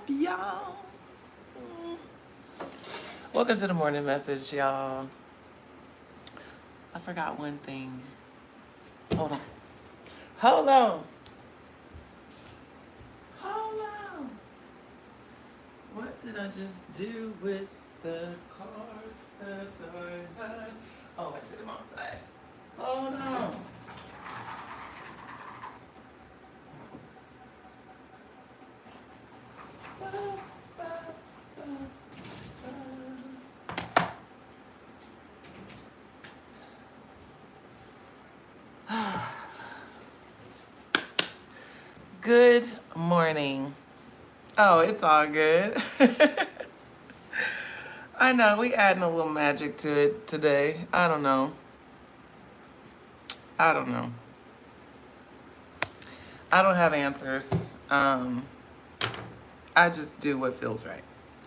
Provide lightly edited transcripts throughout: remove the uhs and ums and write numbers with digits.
y'all? Welcome to the morning message, y'all. I forgot one thing. Hold on. Hold on. Hold on. What did I just do with the cards that I had? Oh, I took them outside. Hold on. Good morning. Oh, it's all good. I know, we adding a little magic to it today. I don't know. I don't have answers. I just do what feels right.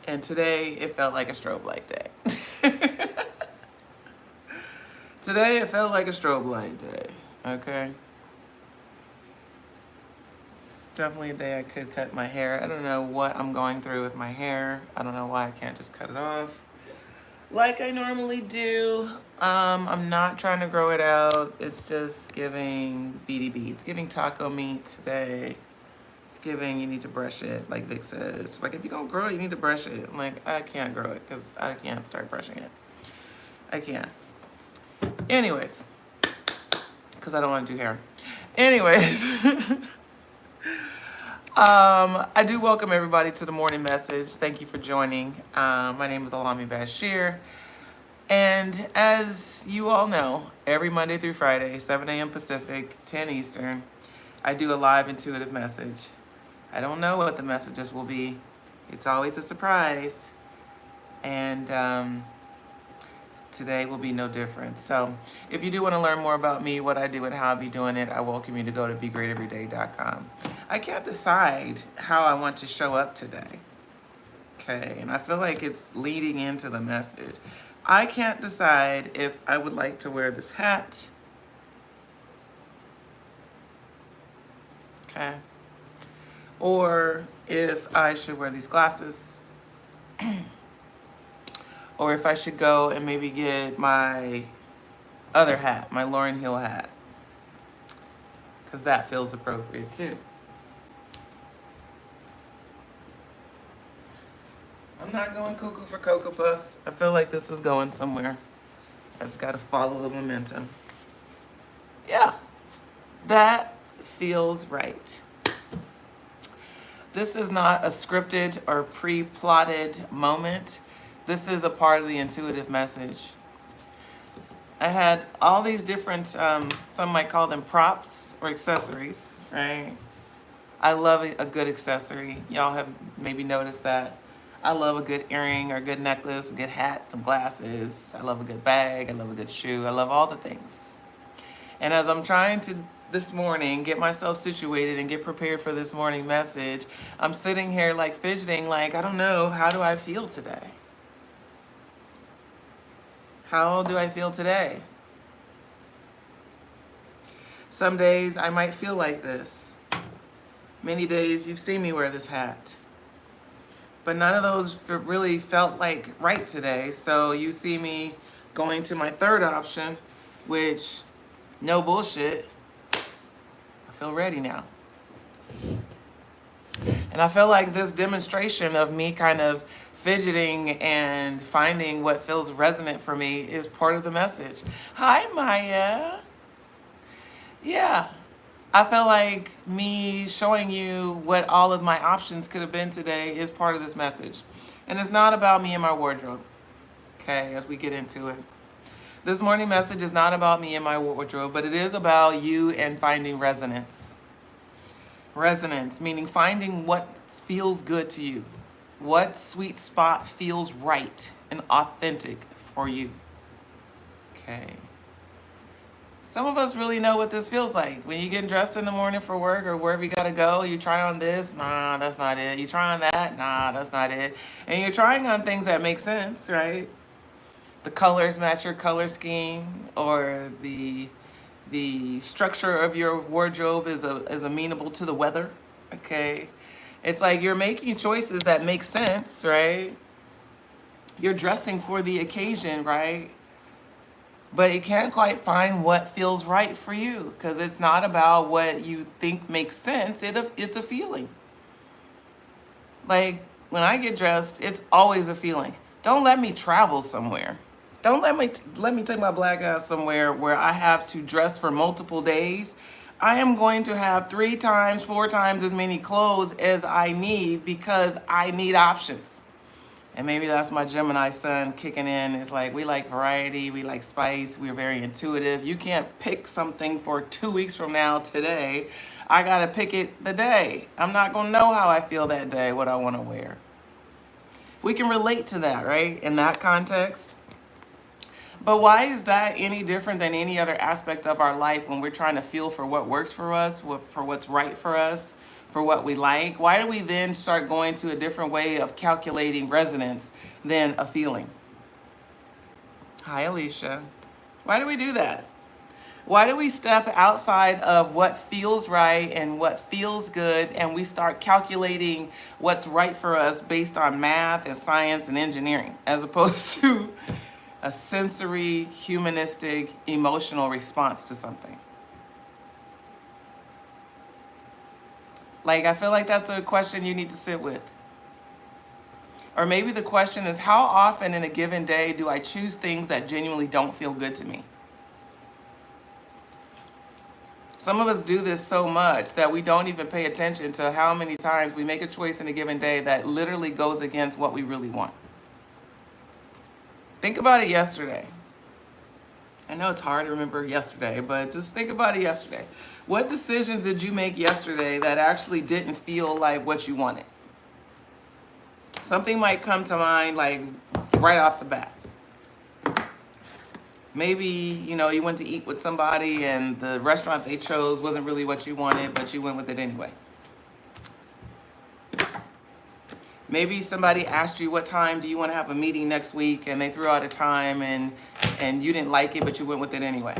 And today it felt like a strobe light day. Today it felt like a strobe light day, okay? It's definitely a day I could cut my hair. I don't know what I'm going through with my hair. I don't know why I can't just cut it off like I normally do. I'm not trying to grow it out. It's just giving BDB. It's giving taco meat today. It's giving you need to brush it, like Vic says. Like, if you're gonna grow it, you need to brush it. I'm like, I can't grow it because I can't start brushing it. I can't. Anyways, because I don't want to do hair. Anyways, I do welcome everybody to the morning message. Thank you for joining. My name is Alami Bashir. And as you all know, every Monday through Friday, 7 a.m. Pacific, 10 Eastern, I do a live intuitive message. I don't know what the messages will be. It's always a surprise. And today will be no different. So if you do want to learn more about me, what I do, and how I'll be doing it, I welcome you to go to begreateveryday.com. I can't decide how I want to show up today. Okay, and I feel like it's leading into the message. I can't decide if I would like to wear this hat. Okay. Or if I should wear these glasses. Or if I should go and maybe get my other hat, my Lauryn Hill hat. Because that feels appropriate too. I'm not going cuckoo for Cocoa Puffs. I feel like this is going somewhere. I just got to follow the momentum. Yeah, that feels right. This is not a scripted or pre-plotted moment. This is a part of the intuitive message. I had all these different, some might call them props or accessories, right? I love a good accessory. Y'all have maybe noticed that. I love a good earring or a good necklace, a good hat, some glasses. I love a good bag. I love a good shoe. I love all the things. And as I'm trying to this morning get myself situated and get prepared for this morning message, I'm sitting here like fidgeting, like, I don't know, how do I feel today? How do I feel today? Some days I might feel like this. Many days you've seen me wear this hat. But none of those really felt like right today. So you see me going to my third option, which, no bullshit, I feel ready now. And I feel like this demonstration of me kind of fidgeting and finding what feels resonant for me is part of the message. Hi, Maya. Yeah. I feel like me showing you what all of my options could have been today is part of this message. And it's not about me and my wardrobe, okay, as we get into it. This morning message is not about me and my wardrobe, but it is about you and finding resonance. Resonance, meaning finding what feels good to you. What sweet spot feels right and authentic for you, okay? Some of us really know what this feels like. When you're getting dressed in the morning for work or wherever you gotta go, you try on this, nah, that's not it. You try on that, nah, that's not it. And you're trying on things that make sense, right? The colors match your color scheme, or the structure of your wardrobe is amenable to the weather, okay? It's like you're making choices that make sense, right? You're dressing for the occasion, right? But you can't quite find what feels right for you because it's not about what you think makes sense. It's a feeling. Like when I get dressed, it's always a feeling. Don't let me travel somewhere. Don't let me take my black ass somewhere where I have to dress for multiple days. I am going to have 3 times, 4 times as many clothes as I need because I need options. And maybe that's my Gemini sun kicking in. It's like we like variety, we like spice, we're very intuitive. You can't pick something for 2 weeks from now today. I gotta pick it the day. I'm not gonna know how I feel that day, what I wanna wear. We can relate to that, right? In that context. But why is that any different than any other aspect of our life when we're trying to feel for what works for us, for what's right for us, for what we like? Why do we then start going to a different way of calculating resonance than a feeling? Hi, Alicia. Why do we do that? Why do we step outside of what feels right and what feels good and we start calculating what's right for us based on math and science and engineering as opposed to a sensory, humanistic, emotional response to something? Like, I feel like that's a question you need to sit with. Or maybe the question is, how often in a given day do I choose things that genuinely don't feel good to me? Some of us do this so much that we don't even pay attention to how many times we make a choice in a given day that literally goes against what we really want. Think about it yesterday. I know it's hard to remember yesterday, but just think about it yesterday. What decisions did you make yesterday that actually didn't feel like what you wanted? Something might come to mind like right off the bat. Maybe, you went to eat with somebody and the restaurant they chose wasn't really what you wanted, but you went with it anyway. Maybe somebody asked you what time do you want to have a meeting next week and they threw out a time and you didn't like it, but you went with it anyway.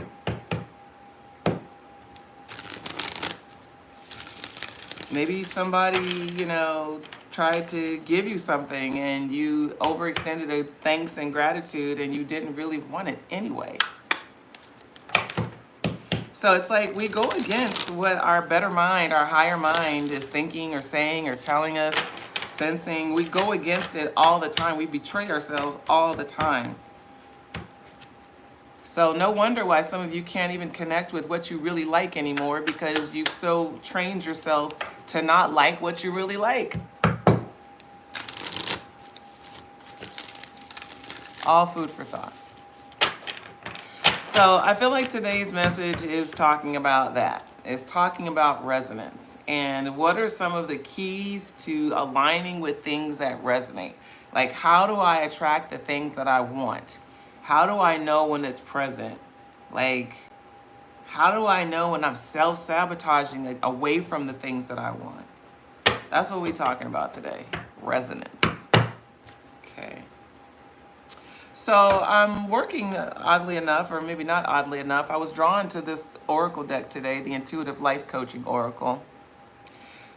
Maybe somebody, tried to give you something and you overextended a thanks and gratitude and you didn't really want it anyway. So it's like we go against what our better mind, our higher mind is thinking or saying or telling us, sensing. We go against it all the time. We betray ourselves all the time. So no wonder why some of you can't even connect with what you really like anymore, because you've so trained yourself to not like what you really like. All food for thought. So I feel like today's message is talking about that. It's talking about resonance. And what are some of the keys to aligning with things that resonate? Like, how do I attract the things that I want? How do I know when it's present? Like, how do I know when I'm self-sabotaging away from the things that I want? That's what we're talking about today. Resonance. Okay. So I'm working, oddly enough, or maybe not oddly enough, I was drawn to this Oracle deck today, the Intuitive Life Coaching Oracle.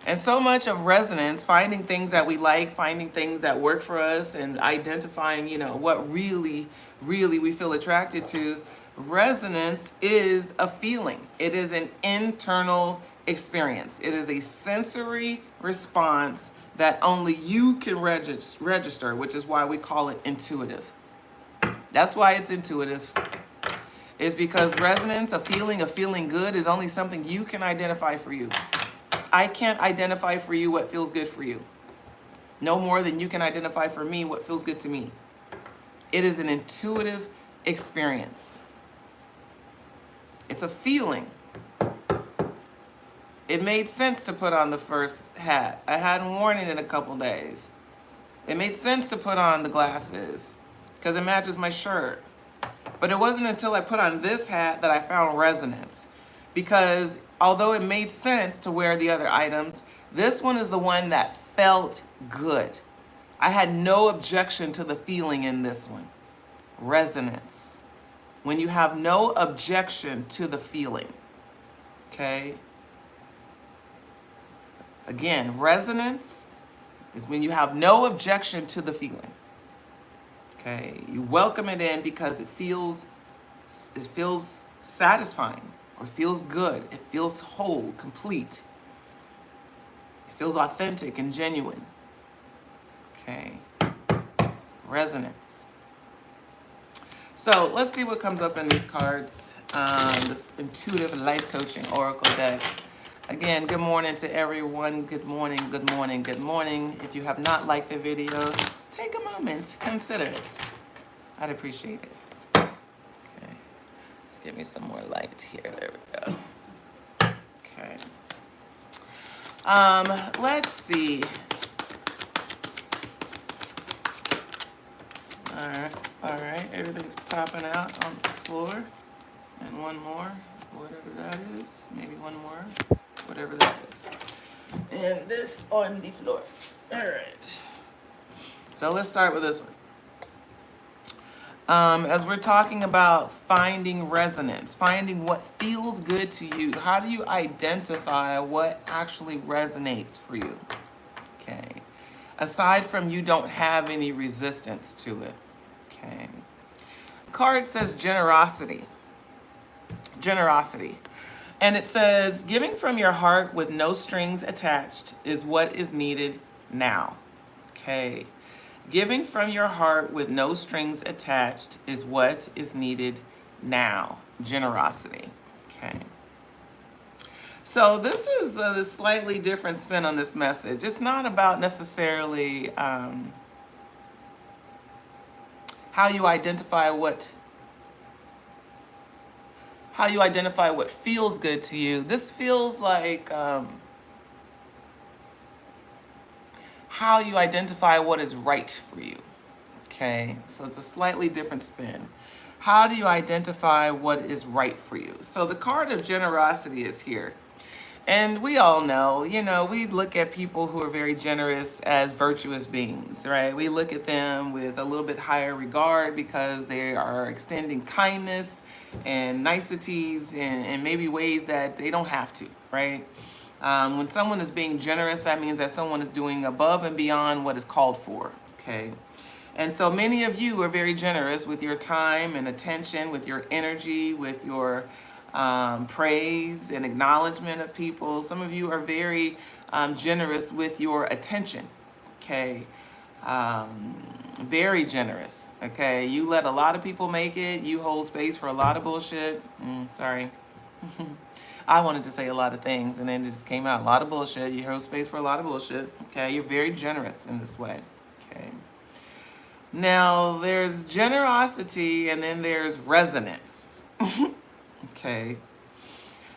And so much of resonance, finding things that we like, finding things that work for us, and identifying, what really, really we feel attracted to. Resonance is a feeling. It is an internal experience. It is a sensory response that only you can register, which is why we call it intuitive. That's why it's intuitive. It's because resonance, a feeling good, is only something you can identify for you. I can't identify for you what feels good for you. No more than you can identify for me what feels good to me. It is an intuitive experience. It's a feeling. It made sense to put on the first hat. I hadn't worn it in a couple days. It made sense to put on the glasses because it matches my shirt. But it wasn't until I put on this hat that I found resonance. Because although it made sense to wear the other items, this one is the one that felt good. I had no objection to the feeling in this one. Resonance. When you have no objection to the feeling. Okay? Again, resonance is when you have no objection to the feeling. Okay, you welcome it in because it feels satisfying or feels good. It feels whole, complete. It feels authentic and genuine. Okay, resonance. So let's see what comes up in these cards. This intuitive life coaching oracle deck. Again, good morning to everyone. Good morning, good morning, good morning. If you have not liked the video, take a moment, consider it. I'd appreciate it. Okay, let's give me some more light here. There we go. Okay. Let's see. All right, everything's popping out on the floor. And one more, whatever that is. Maybe one more, whatever that is. And this on the floor. All right. So let's start with this one. As we're talking about finding resonance, finding what feels good to you, how do you identify what actually resonates for you? Okay. Aside from you don't have any resistance to it. Okay. Card says generosity. Generosity. And it says, giving from your heart with no strings attached is what is needed now. Okay. Giving from your heart with no strings attached is what is needed now. Generosity. Okay. So this is a slightly different spin on this message. It's not about necessarily how you identify what feels good to you. This feels like how you identify what is right for you. Okay, so it's a slightly different spin. How do you identify what is right for you? So the card of generosity is here. And we all know, we look at people who are very generous as virtuous beings, right? We look at them with a little bit higher regard because they are extending kindness and niceties and maybe ways that they don't have to, right? When someone is being generous, that means that someone is doing above and beyond what is called for, okay? And so many of you are very generous with your time and attention, with your energy, with your praise and acknowledgement of people. Some of you are very generous with your attention, okay? Very generous, okay? You let a lot of people make it. You hold space for a lot of bullshit. Sorry. I wanted to say a lot of things and then it just came out. A lot of bullshit. You hold space for a lot of bullshit, okay? You're very generous in this way, okay? Now, there's generosity and then there's resonance. Okay.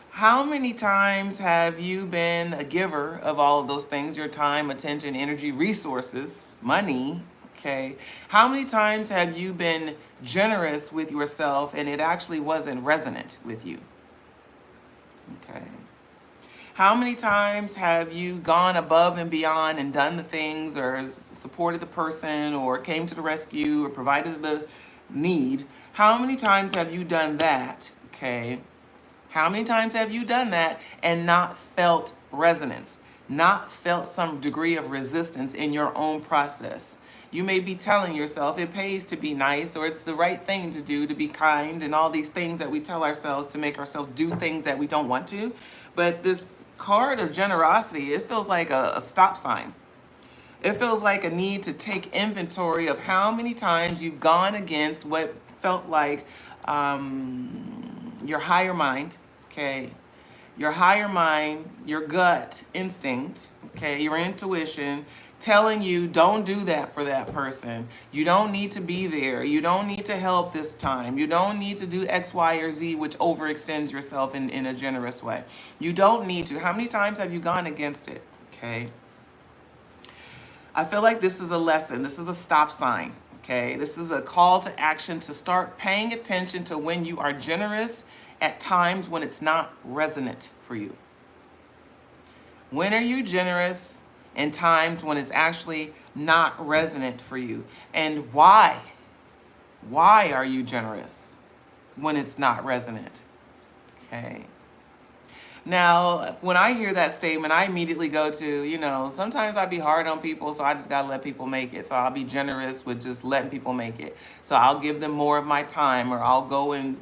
How many times have you been a giver of all of those things? Your time, attention, energy, resources, money. Okay. How many times have you been generous with yourself and it actually wasn't resonant with you? Okay. How many times have you gone above and beyond and done the things or supported the person or came to the rescue or provided the need? How many times have you done that? Okay. How many times have you done that and not felt resonance, not felt some degree of resistance in your own process? You may be telling yourself it pays to be nice or it's the right thing to do, to be kind, and all these things that we tell ourselves to make ourselves do things that we don't want to. But this card of generosity, it feels like a stop sign. It feels like a need to take inventory of how many times you've gone against what felt like your higher mind, okay? Your higher mind, your gut instinct, okay? Your intuition telling you don't do that for that person. You don't need to be there. You don't need to help this time. You don't need to do X, Y, or Z, which overextends yourself in a generous way. You don't need to. How many times have you gone against it, okay? I feel like this is a lesson. This is a stop sign. Okay, this is a call to action to start paying attention to when you are generous at times when it's not resonant for you. When are you generous in times when it's actually not resonant for you? And why? Why are you generous when it's not resonant? Okay. Now, when I hear that statement, I immediately go to, sometimes I be hard on people, so I just got to let people make it. So I'll be generous with just letting people make it. So I'll give them more of my time, or I'll go and,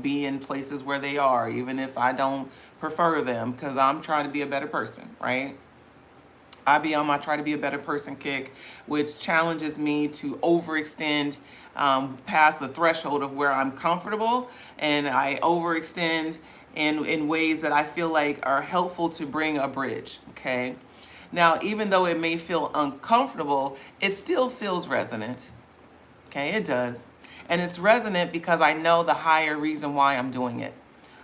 be in places where they are, even if I don't prefer them, because I'm trying to be a better person, right? I be on my try to be a better person kick, which challenges me to overextend past the threshold of where I'm comfortable, and I overextend in ways that I feel like are helpful to bring a bridge. Okay. Now, even though it may feel uncomfortable, it still feels resonant. Okay, it does. And it's resonant because I know the higher reason why I'm doing it.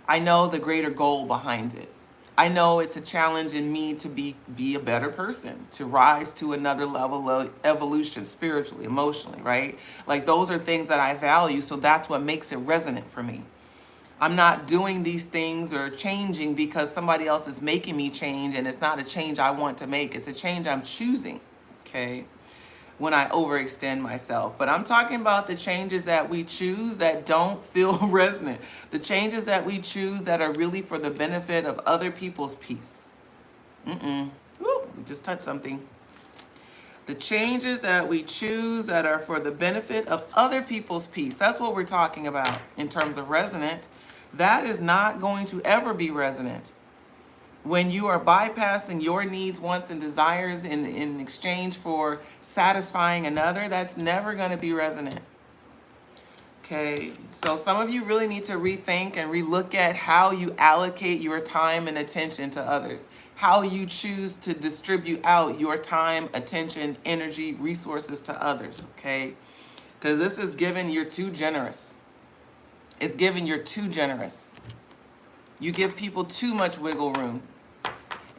I know the greater goal behind it. I know it's a challenge in me to be a better person, to rise to another level of evolution, spiritually, emotionally, right? Like those are things that I value, so that's what makes it resonant for me. I'm not doing these things or changing because somebody else is making me change, and it's not a change I want to make. It's a change I'm choosing, okay? When I overextend myself. But I'm talking about the changes that we choose that don't feel resonant. The changes that we choose that are really for the benefit of other people's peace. Woo, we just touched something. The changes that we choose that are for the benefit of other people's peace. That's what we're talking about in terms of resonant. That is not going to ever be resonant. When you are bypassing your needs, wants, and desires in exchange for satisfying another, that's never going to be resonant. Okay, so some of you really need to rethink and relook at how you allocate your time and attention to others, how you choose to distribute out your time, attention, energy, resources to others, okay? Because this is giving you're too generous. It's giving you're too generous. You give people too much wiggle room.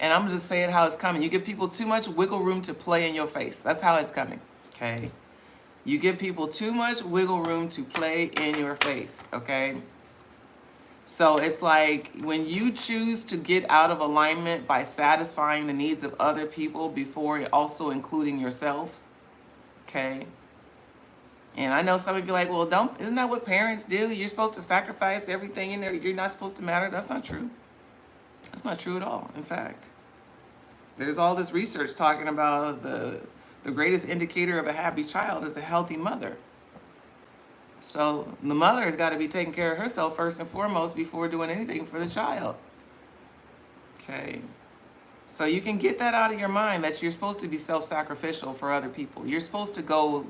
And I'm just saying how it's coming. You give people too much wiggle room to play in your face. That's how it's coming, okay? You give people too much wiggle room to play in your face, okay? So it's like when you choose to get out of alignment by satisfying the needs of other people before also including yourself, okay? And I know some of you are like, well, isn't that what parents do? You're supposed to sacrifice everything in there. You're not supposed to matter. That's not true. That's not true at all. In fact, there's all this research talking about the greatest indicator of a happy child is a healthy mother. So the mother has got to be taking care of herself first and foremost before doing anything for the child. Okay. So you can get that out of your mind that you're supposed to be self-sacrificial for other people. You're supposed to go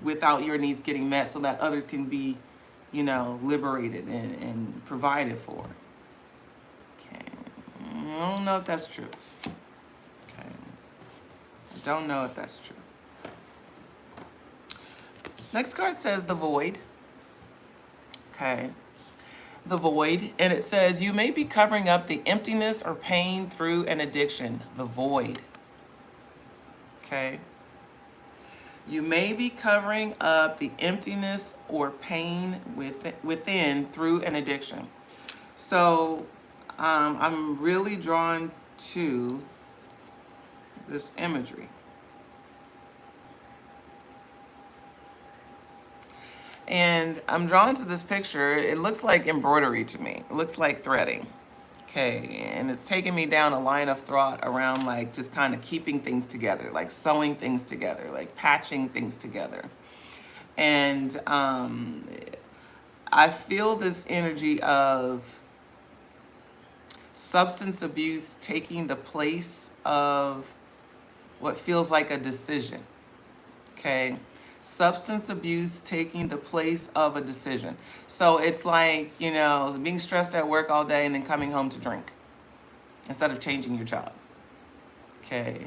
without your needs getting met so that others can be, liberated and provided for. Okay. I don't know if that's true. Okay. I don't know if that's true. Next card says the void. Okay. The void. And it says you may be covering up the emptiness or pain through an addiction. The void. Okay. You may be covering up the emptiness or pain within through an addiction. So I'm really drawn to this imagery. And I'm drawn to this picture. It looks like embroidery to me. It looks like threading. Okay, and it's taking me down a line of thought around like just kind of keeping things together, like sewing things together, like patching things together. And I feel this energy of substance abuse taking the place of what feels like a decision. Okay. Substance abuse taking the place of a decision. So it's like, being stressed at work all day and then coming home to drink instead of changing your job. Okay.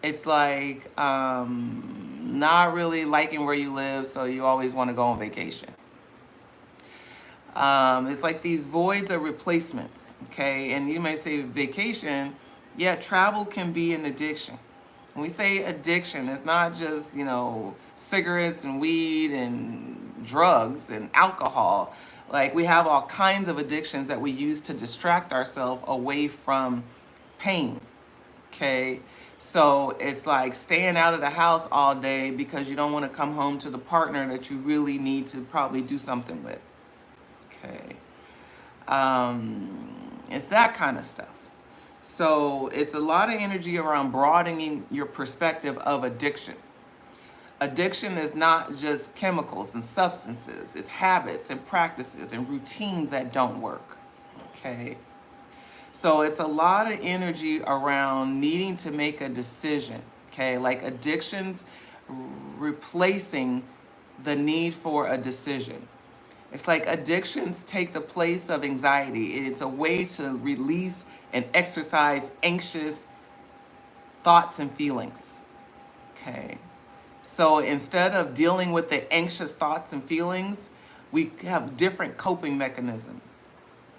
It's like not really liking where you live, so you always want to go on vacation. It's like these voids are replacements. Okay. And you may say vacation. Yeah, travel can be an addiction. When we say addiction, it's not just, cigarettes and weed and drugs and alcohol. Like we have all kinds of addictions that we use to distract ourselves away from pain. Okay. So it's like staying out of the house all day because you don't want to come home to the partner that you really need to probably do something with. Okay. And It's that kind of stuff. So it's a lot of energy around broadening your perspective of addiction. Addiction is not just chemicals and substances, it's habits and practices and routines that don't work. Okay. So it's a lot of energy around needing to make a decision. Okay. Like addictions replacing the need for a decision. It's like addictions take the place of anxiety. It's a way to release and exercise anxious thoughts and feelings. Okay. So instead of dealing with the anxious thoughts and feelings, we have different coping mechanisms.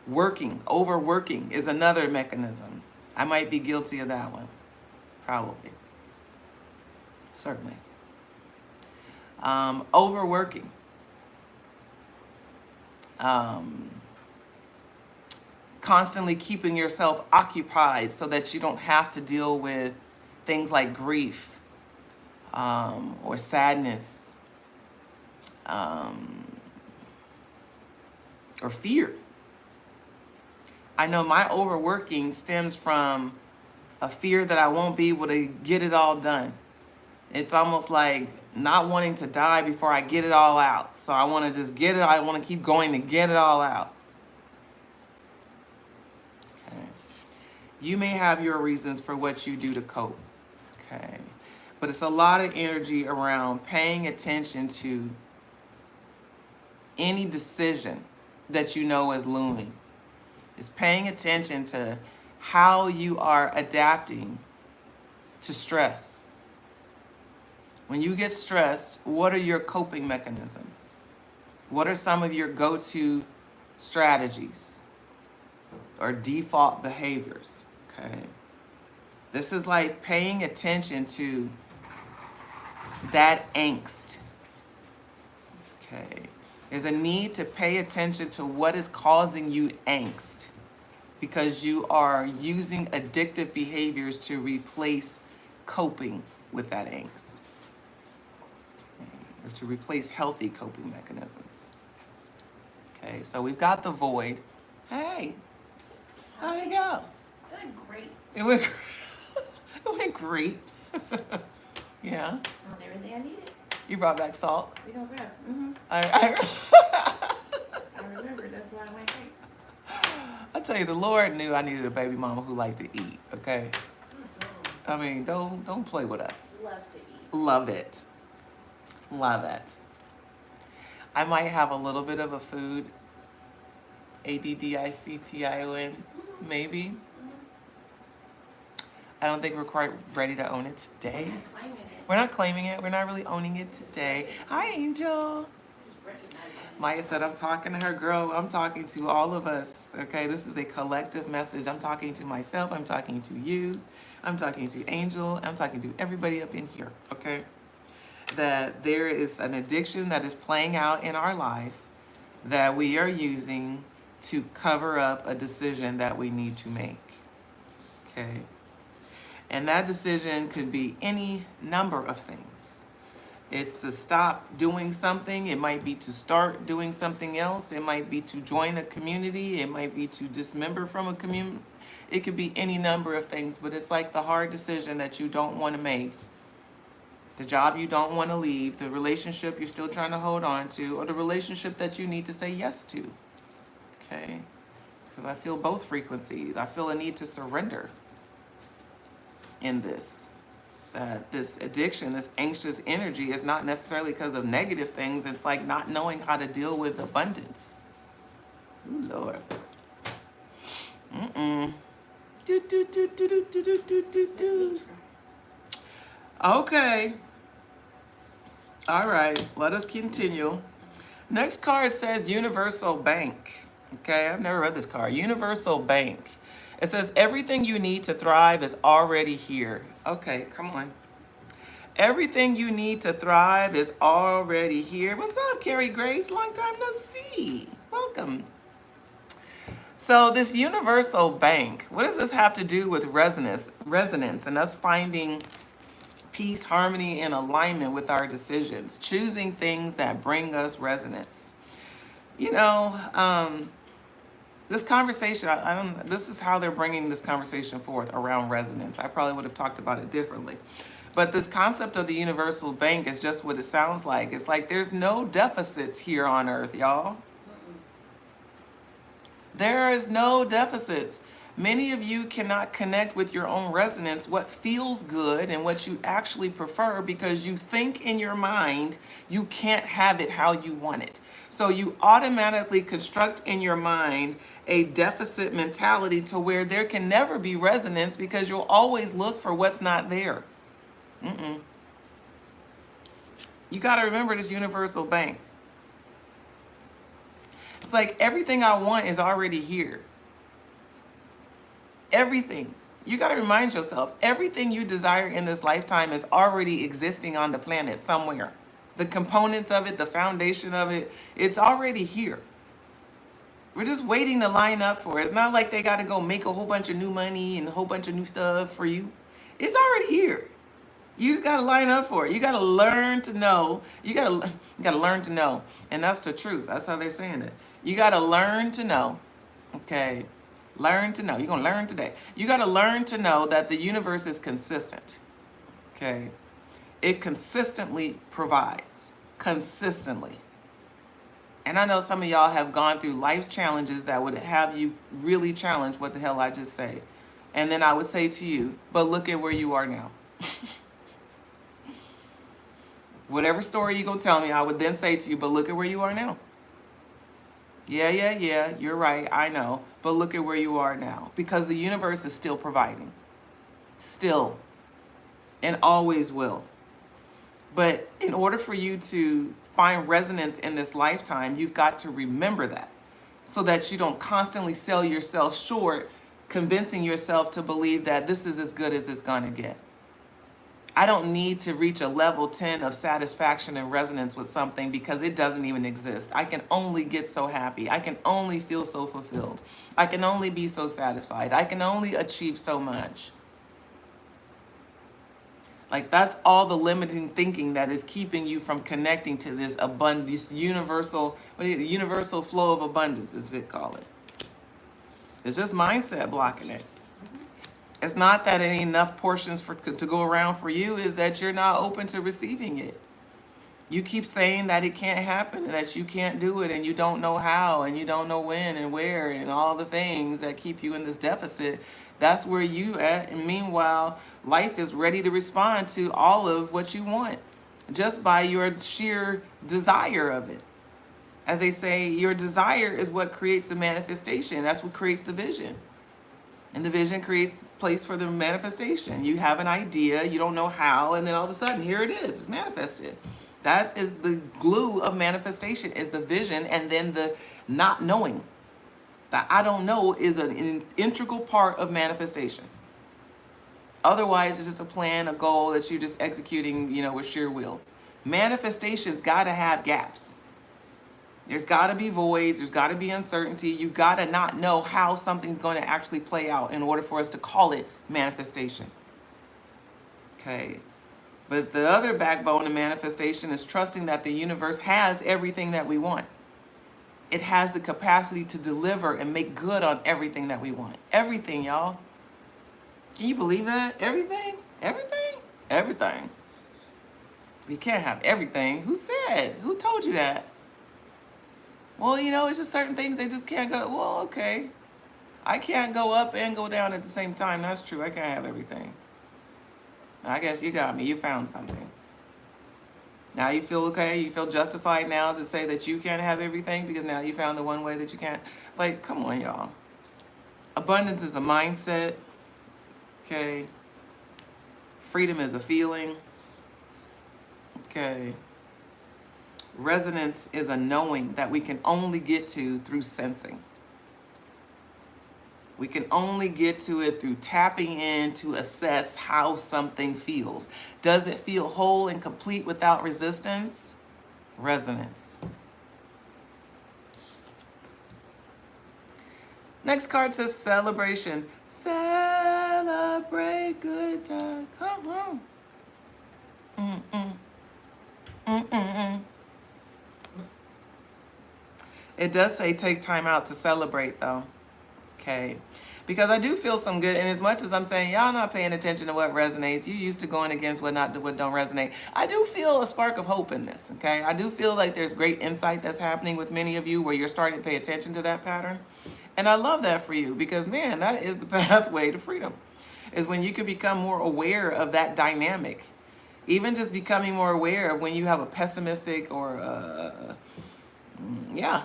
Overworking is another mechanism. I might be guilty of that one. Probably. Certainly. Overworking. Constantly keeping yourself occupied so that you don't have to deal with things like grief, or sadness, or fear. I know my overworking stems from a fear that I won't be able to get it all done. It's almost like not wanting to die before I get it all out. So I want to just get it. I want to keep going to get it all out. Okay. You may have your reasons for what you do to cope. Okay. But it's a lot of energy around paying attention to any decision that you know is looming. It's paying attention to how you are adapting to stress. When you get stressed, what are your coping mechanisms? What are some of your go-to strategies or default behaviors? Okay. This is like paying attention to that angst. Okay. There's a need to pay attention to what is causing you angst because you are using addictive behaviors to replace coping with that angst. Okay. Or to replace healthy coping mechanisms. Okay, so we've got the void. Hey, how'd it go? It went great. It went, it went great. Yeah. On everything I needed. You brought back salt. We don't grab. Mm-hmm. I remember. That's why I went great. I tell you, the Lord knew I needed a baby mama who liked to eat. Okay. I mean, don't play with us. Love to eat. Love it. Love it. I might have a little bit of a food ADDICTION, maybe. I don't think we're quite ready to own it today. We're not claiming it. We're not really owning it today. Hi, Angel. Maya said, I'm talking to her. Girl, I'm talking to all of us. Okay, this is a collective message. I'm talking to myself. I'm talking to you. I'm talking to Angel. I'm talking to everybody up in here. Okay, that there is an addiction that is playing out in our life that we are using to cover up a decision that we need to make. Okay. And that decision could be any number of things. It's to stop doing something. It might be to start doing something else. It might be to join a community. It might be to dismember from a community. It could be any number of things, but it's like the hard decision that you don't want to make. The job you don't want to leave, the relationship you're still trying to hold on to, or the relationship that you need to say yes to. Okay? Because I feel both frequencies. I feel a need to surrender in this. That this addiction, this anxious energy is not necessarily because of negative things. It's like not knowing how to deal with abundance. Ooh, Lord. Do, do, do, do, do, do, do, do, do, do. Okay. All right, let us continue. Next card says Universal Bank. Okay, I've never read this card. Universal Bank. It says everything you need to thrive is already here. Okay, come on. Everything you need to thrive is already here. What's up, Carrie Grace? Long time no see. Welcome. So this Universal Bank, what does this have to do with resonance and us finding peace, harmony, and alignment with our decisions, choosing things that bring us resonance? You know, this conversation, I don't, this is how they're bringing this conversation forth around resonance. I probably would have talked about it differently. But this concept of the universal bank is just what it sounds like. It's like there's no deficits here on earth, y'all. There is no deficits. Many of you cannot connect with your own resonance, what feels good and what you actually prefer, because you think in your mind you can't have it how you want it. So you automatically construct in your mind a deficit mentality to where there can never be resonance because you'll always look for what's not there. You got to remember this universal bank. It's like everything I want is already here. Everything. You got to remind yourself, everything you desire in this lifetime is already existing on the planet somewhere. The components of it, the foundation of it, it's already here. We're just waiting to line up for it. It's not like they got to go make a whole bunch of new money and a whole bunch of new stuff for you. It's already here. You just got to line up for it. You got to learn to know. You got to learn to know. And that's the truth. That's how they're saying it. You got to learn to know. Okay. Learn to know. You're going to learn today. You got to learn to know that the universe is consistent. Okay. It consistently provides. Consistently. And I know some of y'all have gone through life challenges that would have you really challenge what the hell I just say. And then I would say to you, but look at where you are now. Whatever story you're going to tell me, I would then say to you, but look at where you are now. Yeah, you're right, I know. But look at where you are now. Because the universe is still providing. Still. And always will. But in order for you to find resonance in this lifetime, you've got to remember that. So that you don't constantly sell yourself short, convincing yourself to believe that this is as good as it's going to get. I don't need to reach a level 10 of satisfaction and resonance with something because it doesn't even exist. I can only get so happy. I can only feel so fulfilled. I can only be so satisfied. I can only achieve so much. Like that's all the limiting thinking that is keeping you from connecting to this abundance, universal flow of abundance, as Vic call it. It's just mindset blocking it. It's not that it ain't enough portions to go around for you, is that you're not open to receiving it. You keep saying that it can't happen and that you can't do it and you don't know how and you don't know when and where and all the things that keep you in this deficit. That's where you at. And meanwhile, life is ready to respond to all of what you want just by your sheer desire of it. As they say, your desire is what creates the manifestation. That's what creates the vision. And the vision creates place for the manifestation. You have an idea, you don't know how, and then all of a sudden, here it is, it's manifested. That is the glue of manifestation, is the vision, and then the not knowing. That I don't know is an integral part of manifestation. Otherwise, it's just a plan, a goal that you're just executing, with sheer will. Manifestation's got to have gaps. There's got to be voids. There's got to be uncertainty. You got to not know how something's going to actually play out in order for us to call it manifestation. Okay. But the other backbone of manifestation is trusting that the universe has everything that we want. It has the capacity to deliver and make good on everything that we want. Everything, y'all. Can you believe that? Everything? Everything? Everything. We can't have everything. Who said? Who told you that? Well, it's just certain things they just can't go. Well, okay. I can't go up and go down at the same time. That's true. I can't have everything. I guess you got me. You found something. Now you feel okay? You feel justified now to say that you can't have everything because now you found the one way that you can't? Like, come on, y'all. Abundance is a mindset. Okay. Freedom is a feeling. Okay. Resonance is a knowing that we can only get to through sensing. We can only get to it through tapping in to assess how something feels. Does it feel whole and complete without resistance? Resonance. Next card says celebration. Celebrate good times. Come on. It does say take time out to celebrate, though. Okay. Because I do feel some good, and as much as I'm saying y'all not paying attention to what resonates, you used to going against what don't resonate. I do feel a spark of hope in this. Okay, I do feel like there's great insight that's happening with many of you where you're starting to pay attention to that pattern, and I love that for you because man, that is the pathway to freedom. Is when you can become more aware of that dynamic, even just becoming more aware of when you have a pessimistic or yeah.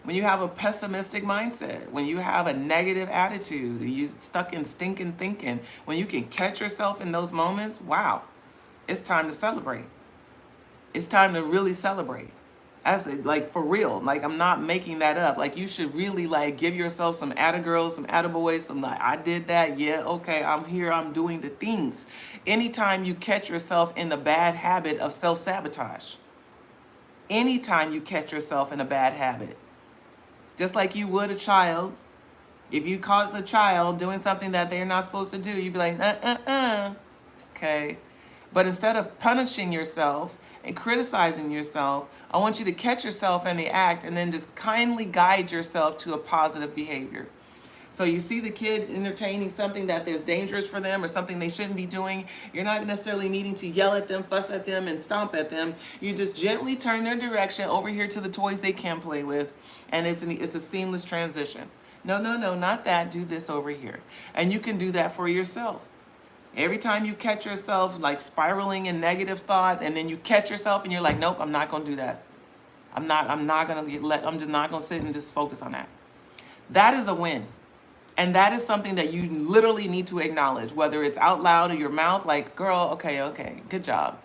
When you have a pessimistic mindset, when you have a negative attitude, and you're stuck in stinking thinking, when you can catch yourself in those moments, wow, it's time to celebrate. It's time to really celebrate. As like for real, like I'm not making that up. Like you should really like give yourself some attagirls, some attaboys, some like I did that. Yeah, okay, I'm here. I'm doing the things. Anytime you catch yourself in the bad habit of self-sabotage, anytime you catch yourself in a bad habit, just like you would a child, if you caught a child doing something that they're not supposed to do, you'd be like, okay. But instead of punishing yourself and criticizing yourself, I want you to catch yourself in the act and then just kindly guide yourself to a positive behavior. So you see the kid entertaining something that there's dangerous for them or something they shouldn't be doing. You're not necessarily needing to yell at them, fuss at them, and stomp at them. You just gently turn their direction over here to the toys they can play with, and it's a seamless transition. No, not that. Do this over here. And you can do that for yourself. Every time you catch yourself like spiraling in negative thought, and then you catch yourself and you're like, nope, I'm not going to do that. I'm just not going to sit and just focus on that. That is a win. And that is something that you literally need to acknowledge, whether it's out loud or your mouth, like, girl, okay, good job,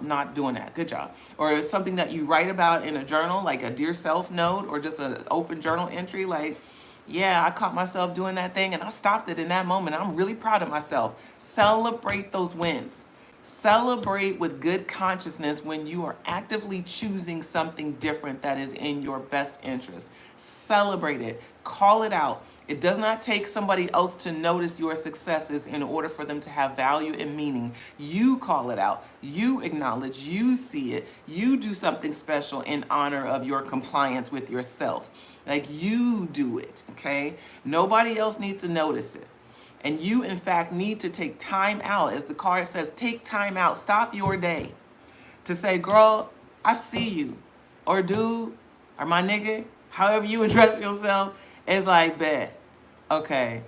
not doing that, good job. Or it's something that you write about in a journal, like a dear self note, or just an open journal entry, like, yeah, I caught myself doing that thing and I stopped it in that moment. I'm really proud of myself. Celebrate those wins. Celebrate with good consciousness when you are actively choosing something different that is in your best interest. Celebrate it. Call it out. It does not take somebody else to notice your successes in order for them to have value and meaning. You call it out. You acknowledge. You see it. You do something special in honor of your compliance with yourself. Like you do it, okay? Nobody else needs to notice it. And you, in fact, need to take time out. As the card says, take time out. Stop your day to say, girl, I see you. Or dude, or my nigga, however you address yourself, it's like, bet, okay,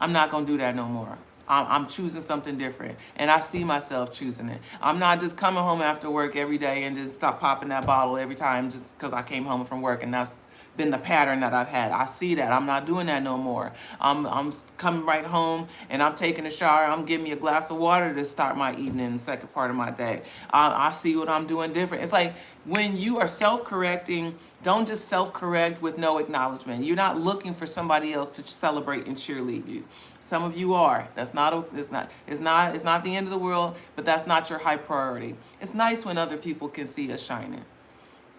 I'm not going to do that no more. I'm choosing something different. And I see myself choosing it. I'm not just coming home after work every day and just stop popping that bottle every time just because I came home from work and that's been the pattern that I've had. I see that. I'm not doing that no more. I'm coming right home and I'm taking a shower. I'm giving me a glass of water to start my evening, the second part of my day. I see what I'm doing different. It's like when you are self-correcting, don't just self-correct with no acknowledgement. You're not looking for somebody else to celebrate and cheerlead you. Some of you are. It's not the end of the world, but that's not your high priority. It's nice when other people can see us shining.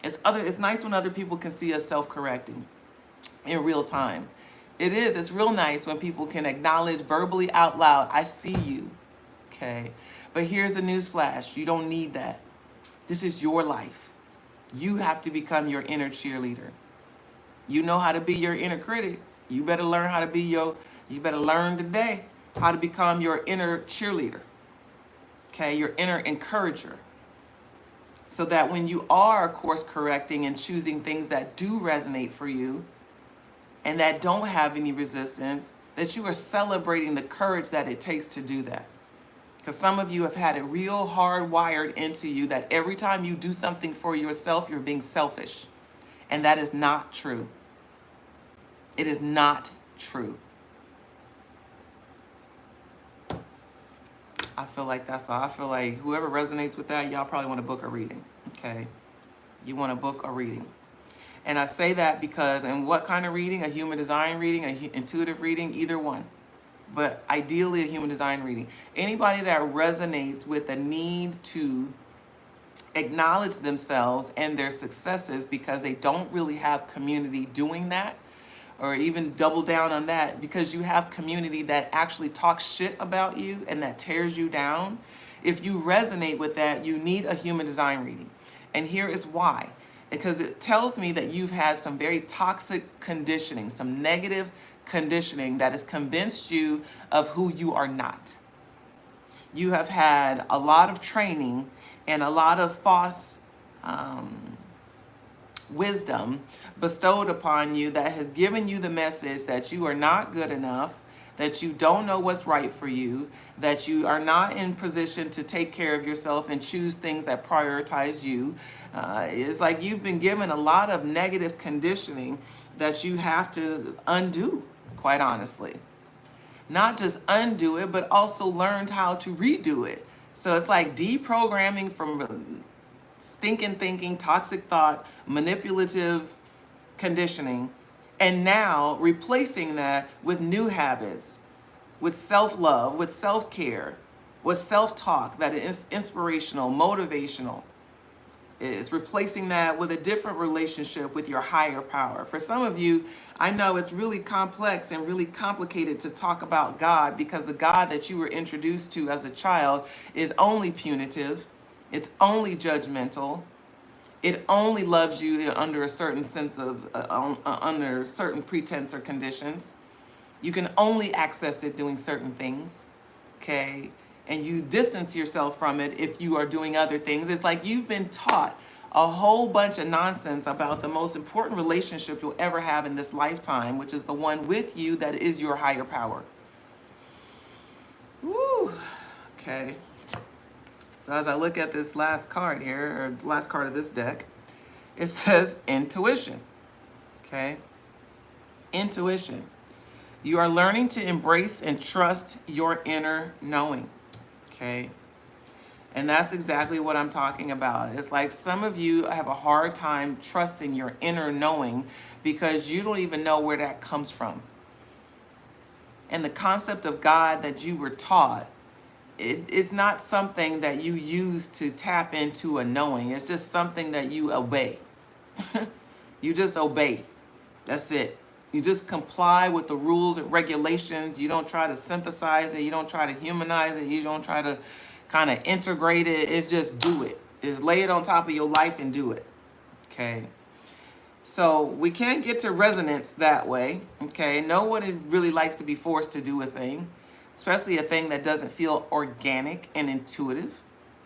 It's nice when other people can see us self-correcting in real time. It's real nice when people can acknowledge verbally out loud, I see you, okay? But here's a news flash, you don't need that. This is your life. You have to become your inner cheerleader. You know how to be your inner critic. You better learn today how to become your inner cheerleader, okay? Your inner encourager. So that when you are course correcting and choosing things that do resonate for you and that don't have any resistance, that you are celebrating the courage that it takes to do that. Because some of you have had it real hardwired into you that every time you do something for yourself, you're being selfish. And that is not true. It is not true. I feel like that's all. I feel like whoever resonates with that, y'all probably want to book a reading, okay? You want to book a reading. And I say that because, and what kind of reading? A human design reading, an intuitive reading, either one. But ideally a human design reading. Anybody that resonates with the need to acknowledge themselves and their successes because they don't really have community doing that, or even double down on that because you have community that actually talks shit about you and that tears you down. If you resonate with that, you need a human design reading. And here is why. Because it tells me that you've had some very toxic conditioning, some negative conditioning that has convinced you of who you are not. You have had a lot of training and a lot of false wisdom bestowed upon you that has given you the message that you are not good enough, that you don't know what's right for you, that you are not in position to take care of yourself and choose things that prioritize you. It's like you've been given a lot of negative conditioning that you have to undo, quite honestly. Not just undo it, but also learned how to redo it. So it's like deprogramming from stinking thinking, toxic thought, manipulative conditioning, and now replacing that with new habits, with self-love, with self-care, with self-talk that is inspirational, motivational. Is replacing that with a different relationship with your higher power. For some of you, I know it's really complex and really complicated to talk about God because the God that you were introduced to as a child is only punitive, it's only judgmental, it only loves you under a certain sense of, under certain pretense or conditions. You can only access it doing certain things, okay? And you distance yourself from it if you are doing other things. It's like you've been taught a whole bunch of nonsense about the most important relationship you'll ever have in this lifetime, which is the one with you that is your higher power. Woo, okay. So as I look at this last card here, or last card of this deck, it says intuition, okay? Intuition. You are learning to embrace and trust your inner knowing. Okay. And that's exactly what I'm talking about. It's like some of you have a hard time trusting your inner knowing because you don't even know where that comes from. And the concept of God that you were taught, it is not something that you use to tap into a knowing. It's just something that you obey. You just obey. That's it. You just comply with the rules and regulations. You don't try to synthesize it. You don't try to humanize it. You don't try to kind of integrate it. It's just do it. It's lay it on top of your life and do it. Okay. So we can't get to resonance that way. Okay. No one really likes to be forced to do a thing, especially a thing that doesn't feel organic and intuitive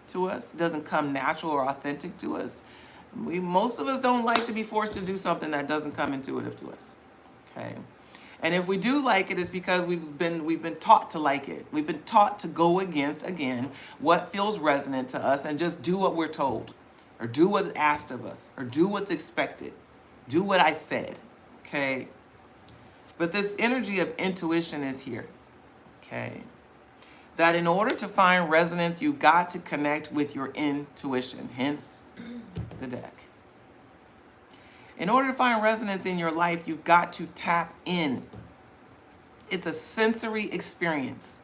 to us. It doesn't come natural or authentic to us. Most of us don't like to be forced to do something that doesn't come intuitive to us. Okay. And if we do like it, it's because we've been taught to like it. We've been taught to go against, again, what feels resonant to us and just do what we're told, or do what's asked of us, or do what's expected. Do what I said. Okay. But this energy of intuition is here. Okay. That in order to find resonance, you've got to connect with your intuition, hence the deck. In order to find resonance in your life, you've got to tap in. It's a sensory experience.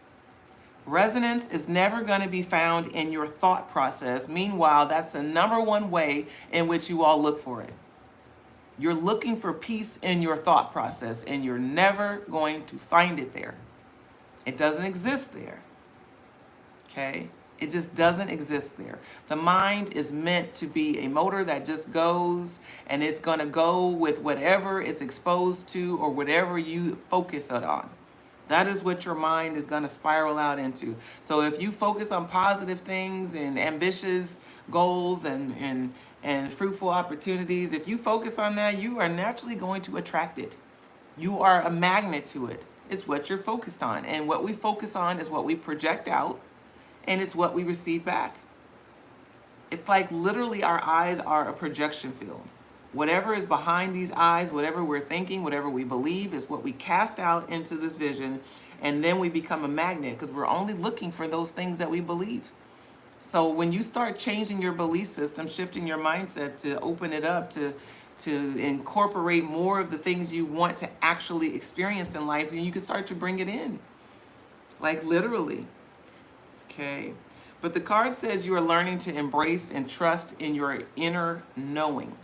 Resonance is never going to be found in your thought process. Meanwhile, that's the number one way in which you all look for it. You're looking for peace in your thought process, and you're never going to find it there. It doesn't exist there. Okay? It just doesn't exist there. The mind is meant to be a motor that just goes, and it's going to go with whatever it's exposed to or whatever you focus it on. That is what your mind is going to spiral out into. So if you focus on positive things and ambitious goals and fruitful opportunities, if you focus on that, you are naturally going to attract it. You are a magnet to it. It's what you're focused on. And what we focus on is what we project out. And it's what we receive back. It's like literally our eyes are a projection field. Whatever is behind these eyes, whatever we're thinking, whatever we believe is what we cast out into this vision. And then we become a magnet because we're only looking for those things that we believe. So when you start changing your belief system, shifting your mindset to open it up, to incorporate more of the things you want to actually experience in life, and you can start to bring it in. Like literally. Okay, but the card says you are learning to embrace and trust in your inner knowing.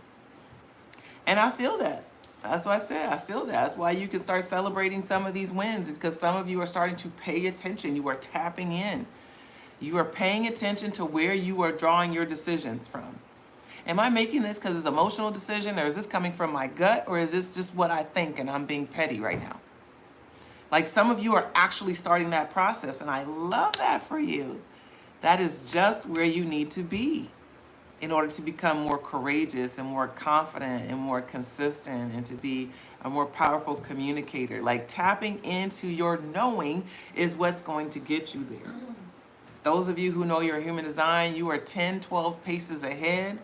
And I feel that. That's what I said. I feel that. That's why you can start celebrating some of these wins. It's because some of you are starting to pay attention. You are tapping in. You are paying attention to where you are drawing your decisions from. Am I making this because it's an emotional decision, or is this coming from my gut, or is this just what I think and I'm being petty right now? Like some of you are actually starting that process, and I love that for you. That is just where you need to be in order to become more courageous and more confident and more consistent and to be a more powerful communicator. Like tapping into your knowing is what's going to get you there. Those of you who know your human design, you are 10, 12 paces ahead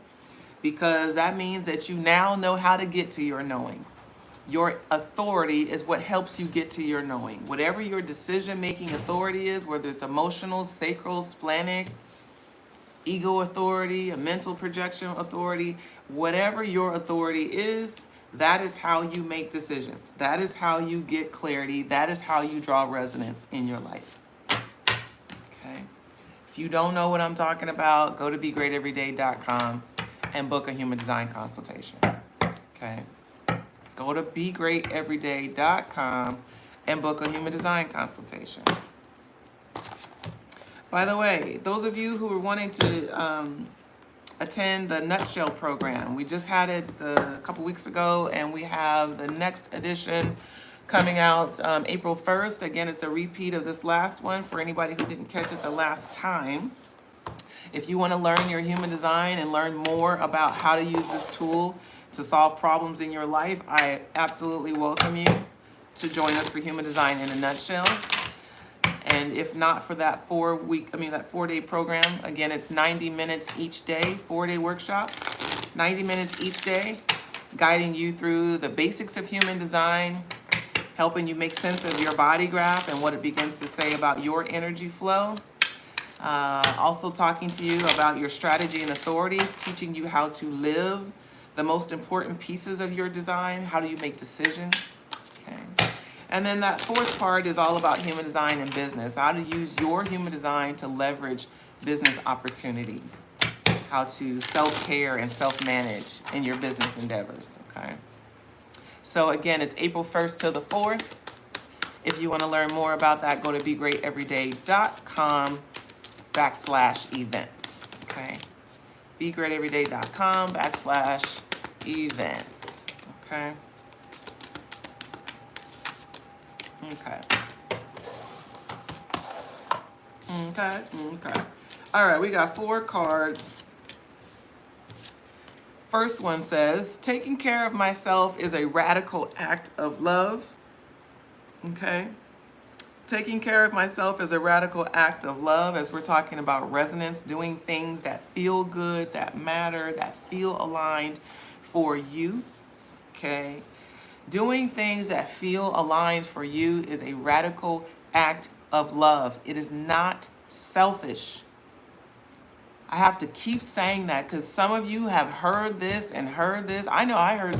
because that means that you now know how to get to your knowing. Your authority is what helps you get to your knowing. Whatever your decision-making authority is, whether it's emotional, sacral, splenic, ego authority, a mental projection authority, whatever your authority is, that is how you make decisions. That is how you get clarity. That is how you draw resonance in your life. Okay? If you don't know what I'm talking about, go to BeGreatEveryday.com and book a human design consultation. Okay? Go to BeGreatEveryday.com and book a human design consultation. By the way, those of you who are wanting to attend the Nutshell program, we just had it a couple weeks ago, and we have the next edition coming out April 1st. Again, it's a repeat of this last one for anybody who didn't catch it the last time. If you want to learn your human design and learn more about how to use this tool to solve problems in your life, I absolutely welcome you to join us for Human Design in a Nutshell. And if not for that 4-day program, again, it's 90 minutes each day, 4-day workshop, 90 minutes each day, guiding you through the basics of human design, helping you make sense of your body graph and what it begins to say about your energy flow. Also talking to you about your strategy and authority, teaching you how to live the most important pieces of your design. How do you make decisions? Okay. And then that fourth part is all about human design and business. How to use your human design to leverage business opportunities. How to self-care and self-manage in your business endeavors, okay? So again, it's April 1st to the 4th. If you want to learn more about that, go to BeGreatEveryday.com/events, okay? BeGreatEveryday.com/events, okay? Okay. All right, we got 4 cards. First one says, taking care of myself is a radical act of love. Okay. Taking care of myself is a radical act of love, as we're talking about resonance, doing things that feel good, that matter, that feel aligned for you. Okay. Doing things that feel aligned for you is a radical act of love. It is not selfish. I have to keep saying that because some of you have heard this and heard this. I know I heard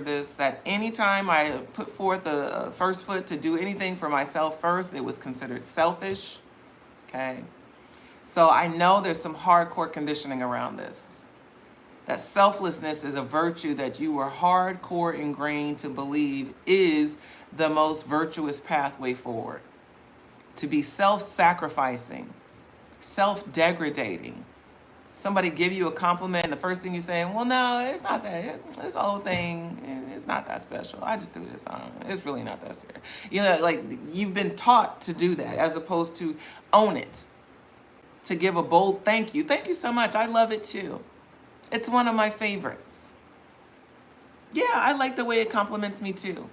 this. That anytime I put forth the first foot to do anything for myself first, it was considered selfish. Okay. So I know there's some hardcore conditioning around this. That selflessness is a virtue that you were hardcore ingrained to believe is the most virtuous pathway forward. To be self-sacrificing, self-degradating. Somebody give you a compliment and the first thing you're saying, well, no, it's not that. This whole thing, it's not that special. I just threw this on. It's really not that serious. You know, like you've been taught to do that as opposed to own it. To give a bold thank you. Thank you so much. I love it too. It's one of my favorites. Yeah, I like the way it compliments me too.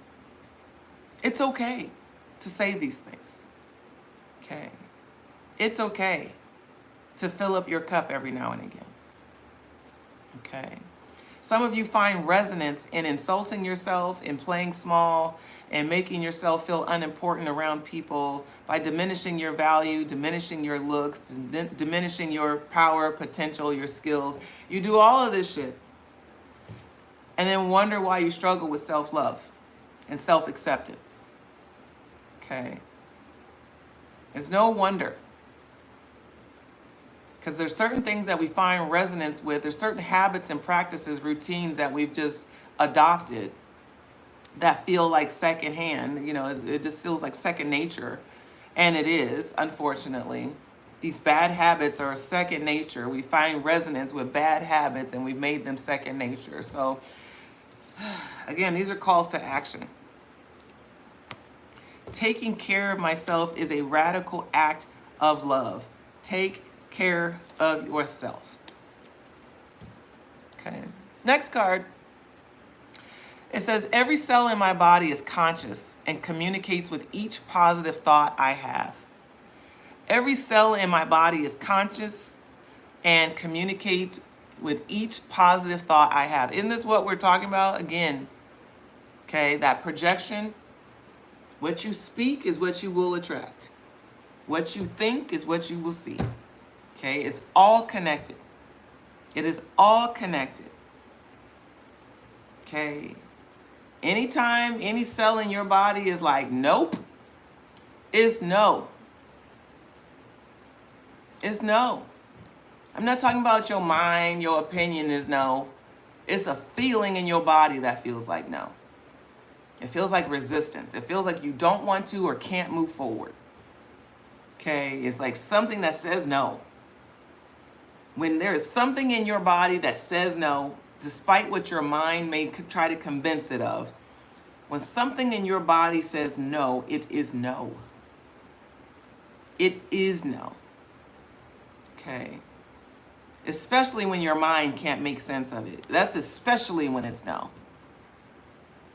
It's okay to say these things. Okay. It's okay to fill up your cup every now and again. Okay. Some of you find resonance in insulting yourself, in playing small, and making yourself feel unimportant around people by diminishing your value, diminishing your looks, diminishing your power, potential, your skills. You do all of this shit and then wonder why you struggle with self-love and self-acceptance. Okay. There's no wonder. Because there's certain things that we find resonance with. There's certain habits and practices, routines that we've just adopted that feel like secondhand. You know, it just feels like second nature. And it is, unfortunately. These bad habits are second nature. We find resonance with bad habits and we've made them second nature. So, again, these are calls to action. Taking care of myself is a radical act of love. Take care of yourself. Okay. Next card. It says, every cell in my body is conscious and communicates with each positive thought I have. Every cell in my body is conscious and communicates with each positive thought I have. Isn't this what we're talking about? Again, okay, that projection. What you speak is what you will attract. What you think is what you will see. Okay, it's all connected. It is all connected. Okay. Anytime any cell in your body is like, nope, it's no. It's no. I'm not talking about your mind, your opinion is no. It's a feeling in your body that feels like no. It feels like resistance. It feels like you don't want to or can't move forward. Okay, it's like something that says no. When there is something in your body that says no, despite what your mind may try to convince it of, when something in your body says no, it is no. It is no. Okay. Especially when your mind can't make sense of it. That's especially when it's no.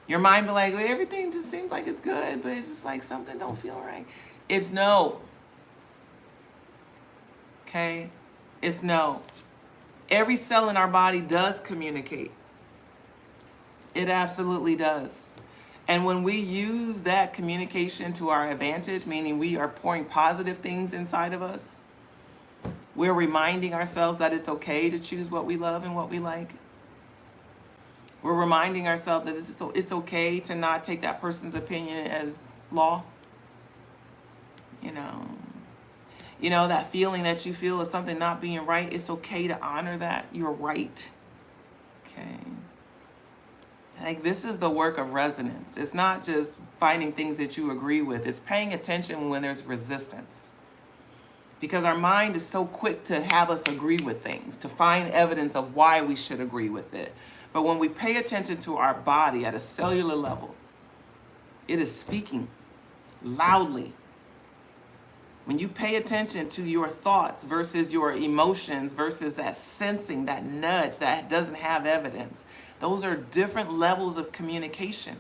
Your mind be like, well, everything just seems like it's good, but it's just like something don't feel right. It's no. Okay? It's no. Every cell in our body does communicate. It absolutely does. And when we use that communication to our advantage, meaning we are pouring positive things inside of us, we're reminding ourselves that it's okay to choose what we love and what we like. We're reminding ourselves that it's okay to not take that person's opinion as law. You know, that feeling that you feel of something not being right, it's okay to honor that. You're right. Okay. Like, this is the work of resonance. It's not just finding things that you agree with. It's paying attention when there's resistance. Because our mind is so quick to have us agree with things, to find evidence of why we should agree with it. But when we pay attention to our body at a cellular level, it is speaking loudly. When you pay attention to your thoughts versus your emotions versus that sensing, that nudge that doesn't have evidence, those are different levels of communication.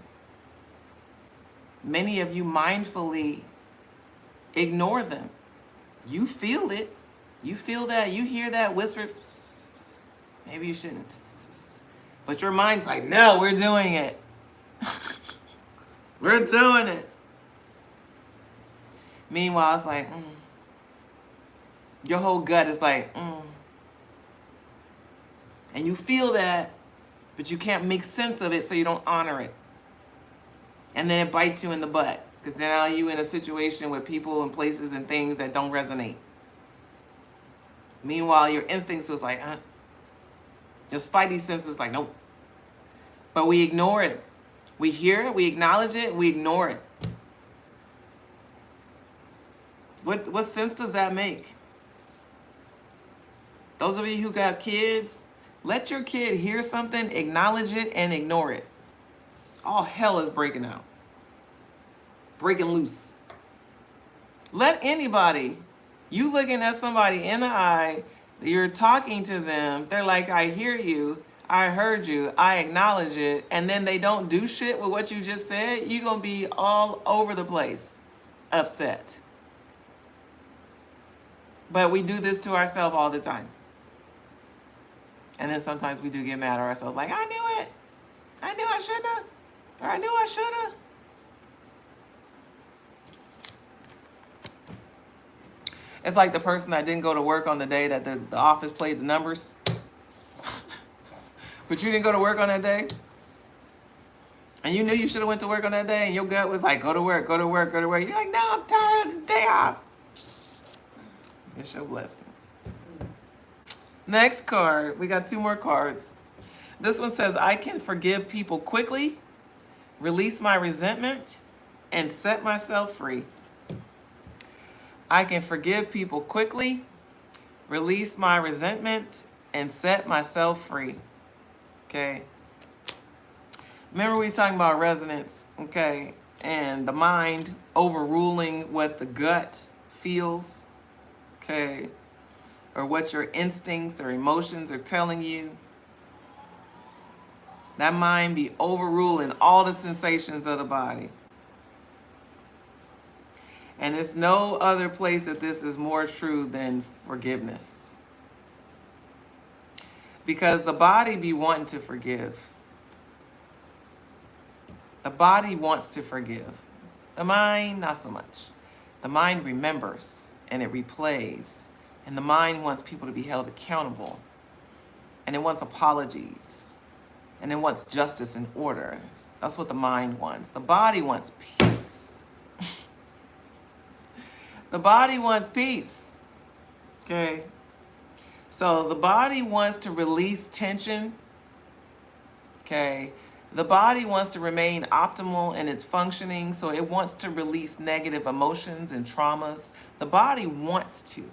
Many of you mindfully ignore them. You feel it. You feel that. You hear that whisper. Maybe you shouldn't. But your mind's like, no, we're doing it. We're doing it. Meanwhile, it's like, your whole gut is like, And you feel that, but you can't make sense of it, so you don't honor it. And then it bites you in the butt, because now you in a situation with people and places and things that don't resonate. Meanwhile, your instincts was like, Your spidey sense is like, nope. But we ignore it. We hear it, we acknowledge it, we ignore it. What sense does that make? Those of you who got kids, let your kid hear something, acknowledge it, and ignore it. All hell is breaking out. Breaking loose. Let anybody, you looking at somebody in the eye, you're talking to them, they're like, I hear you, I heard you, I acknowledge it, and then they don't do shit with what you just said, you're going to be all over the place, upset. But we do this to ourselves all the time. And then sometimes we do get mad at ourselves, like, I knew it. I knew I shouldn't have. Or I knew I should have. It's like the person that didn't go to work on the day that the office played the numbers. But you didn't go to work on that day. And you knew you should have went to work on that day. And your gut was like, go to work, go to work, go to work. You're like, no, I'm tired of the day off. It's your blessing. Next card. We got 2 more cards. This one says, I can forgive people quickly, release my resentment, and set myself free. I can forgive people quickly, release my resentment, and set myself free. Okay. Remember we was talking about resonance, okay? and the mind overruling what the gut feels, okay, or what your instincts or emotions are telling you. That mind be overruling all the sensations of the body. And there's no other place that this is more true than forgiveness. Because the body be wanting to forgive. The body wants to forgive. The mind, not so much. The mind remembers and it replays. And the mind wants people to be held accountable. And it wants apologies. And it wants justice and order. That's what the mind wants. The body wants peace. The body wants peace. Okay? So the body wants to release tension. Okay? The body wants to remain optimal in its functioning, so it wants to release negative emotions and traumas. The body wants to.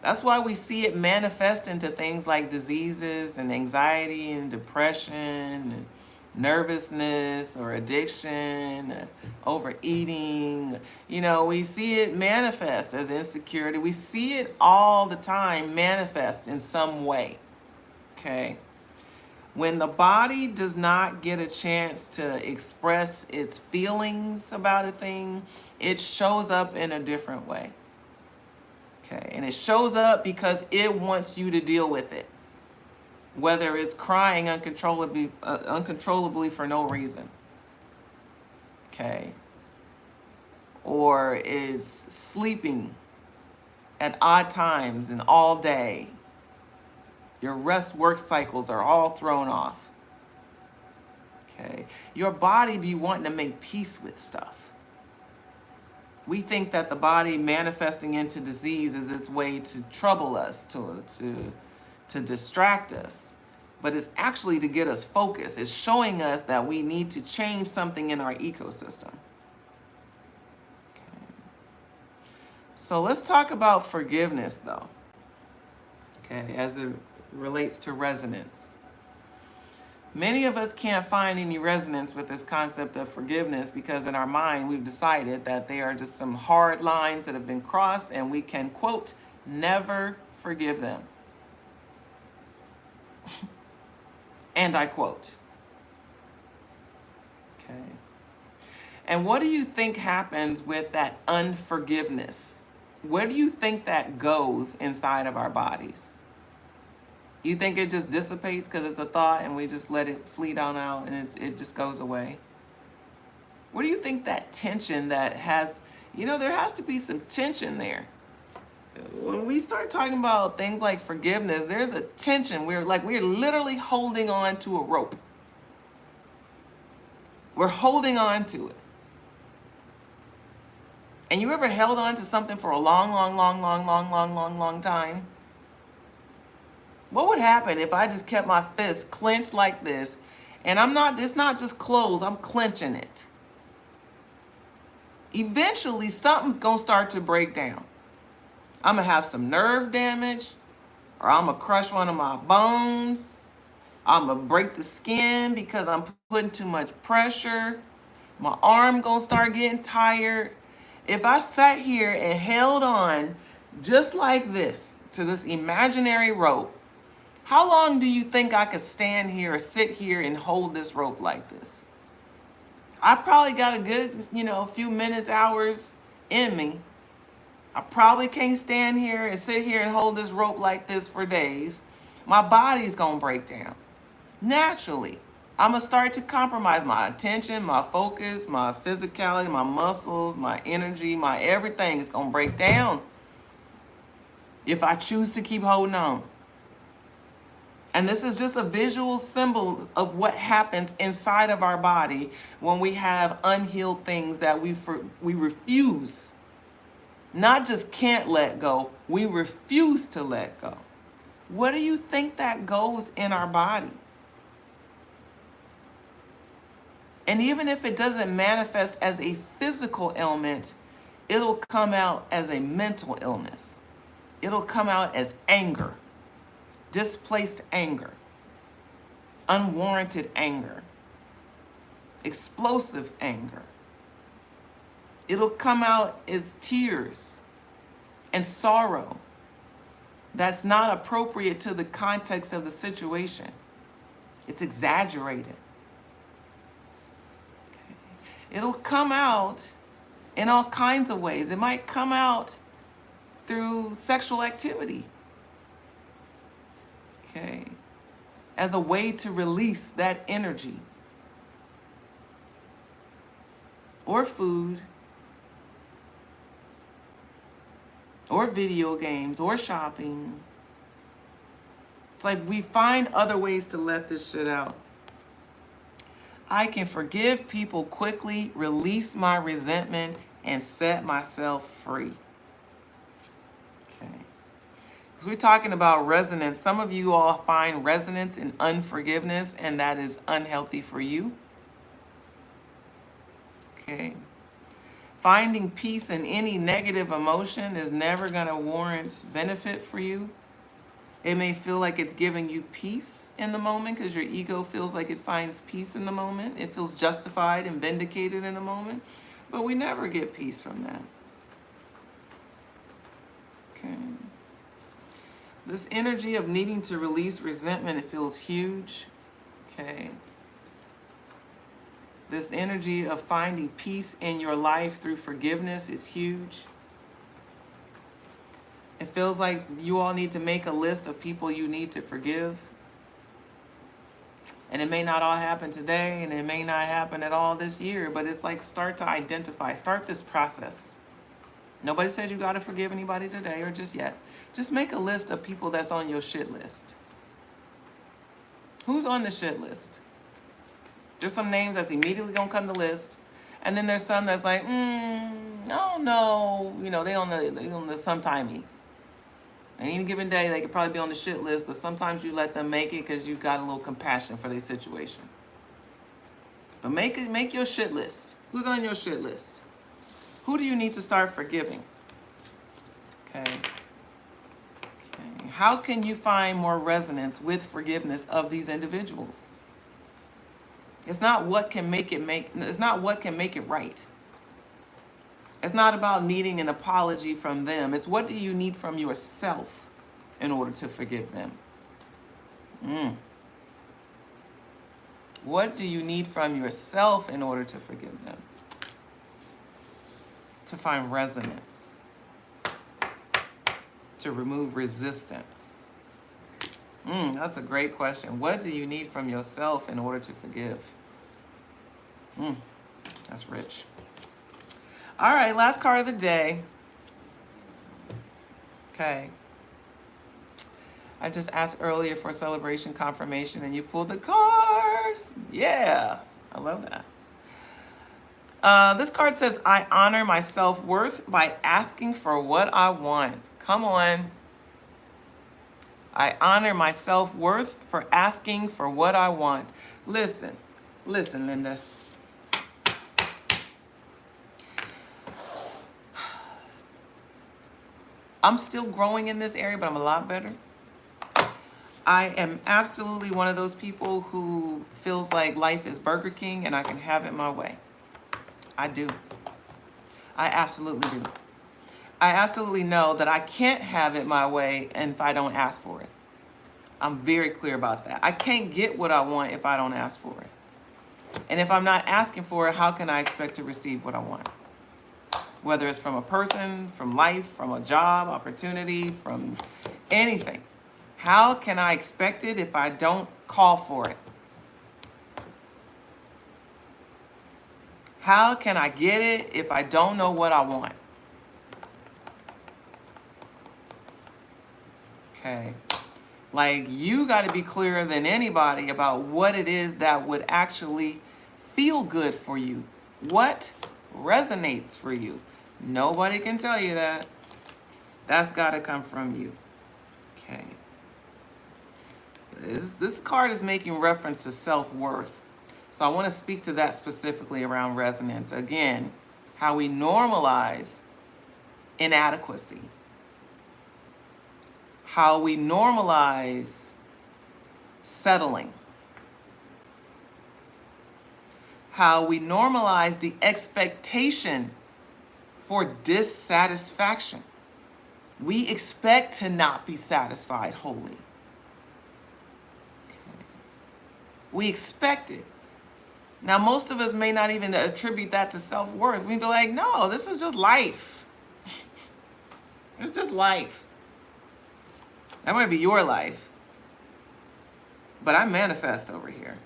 That's why we see it manifest into things like diseases and anxiety and depression and nervousness or addiction, overeating. You know, we see it manifest as insecurity. We see it all the time manifest in some way. Okay? When the body does not get a chance to express its feelings about a thing, it shows up in a different way. Okay, and it shows up because it wants you to deal with it. Whether it's crying uncontrollably for no reason. Okay. Or is sleeping at odd times and all day. Your rest work cycles are all thrown off. Okay. Your body be wanting to make peace with stuff. We think that the body manifesting into disease is its way to trouble us, to distract us. But it's actually to get us focused. It's showing us that we need to change something in our ecosystem. Okay. So let's talk about forgiveness though. Okay, as it relates to resonance. Many of us can't find any resonance with this concept of forgiveness because in our mind we've decided that they are just some hard lines that have been crossed and we can, quote, never forgive them. And I quote. Okay. And what do you think happens with that unforgiveness? Where do you think that goes inside of our bodies? You think it just dissipates because it's a thought and we just let it flee down out and it just goes away? Where do you think that tension that has, there has to be some tension there. When we start talking about things like forgiveness, there's a tension. We're literally holding on to a rope. We're holding on to it. And you ever held on to something for a long time? What would happen if I just kept my fist clenched like this and it's not just closed, I'm clenching it. Eventually something's gonna start to break down. I'm gonna have some nerve damage, or I'm gonna crush one of my bones. I'm gonna break the skin because I'm putting too much pressure. My arm gonna start getting tired. If I sat here and held on just like this to this imaginary rope, how long do you think I could stand here or sit here and hold this rope like this? I probably got a good, few minutes, hours in me. I probably can't stand here and sit here and hold this rope like this for days. My body's gonna break down. Naturally, I'm gonna start to compromise my attention, my focus, my physicality, my muscles, my energy, my everything is gonna break down if I choose to keep holding on. And this is just a visual symbol of what happens inside of our body when we have unhealed things that we refuse. Not just can't let go, we refuse to let go. What do you think that goes in our body? And even if it doesn't manifest as a physical ailment, it'll come out as a mental illness. It'll come out as anger. Displaced anger, unwarranted anger. explosive anger. It'll come out as tears and sorrow that's not appropriate to the context of the situation. It's exaggerated. Okay. It'll come out in all kinds of ways. It might come out through sexual activity, okay, as a way to release that energy. Or food, or video games, or shopping. It's like we find other ways to let this shit out. I can forgive people quickly, release my resentment, and set myself free. Okay. Because we're talking about resonance. Some of you all find resonance in unforgiveness, and that is unhealthy for you. Okay. Finding peace in any negative emotion is never going to warrant benefit for you. It may feel like it's giving you peace in the moment because your ego feels like it finds peace in the moment. It feels justified and vindicated in the moment. But we never get peace from that. Okay. This energy of needing to release resentment, it feels huge. Okay. This energy of finding peace in your life through forgiveness is huge. It feels like you all need to make a list of people you need to forgive. And it may not all happen today, and it may not happen at all this year, but it's like start to identify, start this process. Nobody said you got to forgive anybody today or just yet. Just make a list of people that's on your shit list. Who's on the shit list? There's some names that's immediately gonna come to the list, and then there's some that's like, I don't know, they on the sometimey. Any given day, they could probably be on the shit list, but sometimes you let them make it because you've got a little compassion for their situation. But make your shit list. Who's on your shit list? Who do you need to start forgiving? Okay. How can you find more resonance with forgiveness of these individuals? It's not what can make it right. It's not about needing an apology from them. It's what do you need from yourself in order to forgive them? What do you need from yourself in order to forgive them? To find resonance. To remove resistance. That's a great question. What do you need from yourself in order to forgive? That's rich. All right, last card of the day. Okay. I just asked earlier for celebration confirmation and you pulled the card. Yeah, I love that. This card says, I honor my self-worth by asking for what I want. Come on. I honor my self-worth for asking for what I want. Listen, Linda. I'm still growing in this area, but I'm a lot better. I am absolutely one of those people who feels like life is Burger King and I can have it my way. I do. I absolutely do. I absolutely know that I can't have it my way if I don't ask for it. I'm very clear about that. I can't get what I want if I don't ask for it. And if I'm not asking for it, how can I expect to receive what I want? Whether it's from a person, from life, from a job, opportunity, from anything. How can I expect it if I don't call for it? How can I get it if I don't know what I want? Okay. Like, you got to be clearer than anybody about what it is that would actually feel good for you. What resonates for you? Nobody can tell you that. That's got to come from you. Okay. This card is making reference to self-worth. So I want to speak to that specifically around resonance. Again, how we normalize inadequacy. How we normalize settling. how we normalize the expectation for dissatisfaction. We expect to not be satisfied wholly. Okay. We expect it. Now, most of us may not even attribute that to self-worth. We'd be like, no, this is just life. It's just life. That might be your life. But I manifest over here.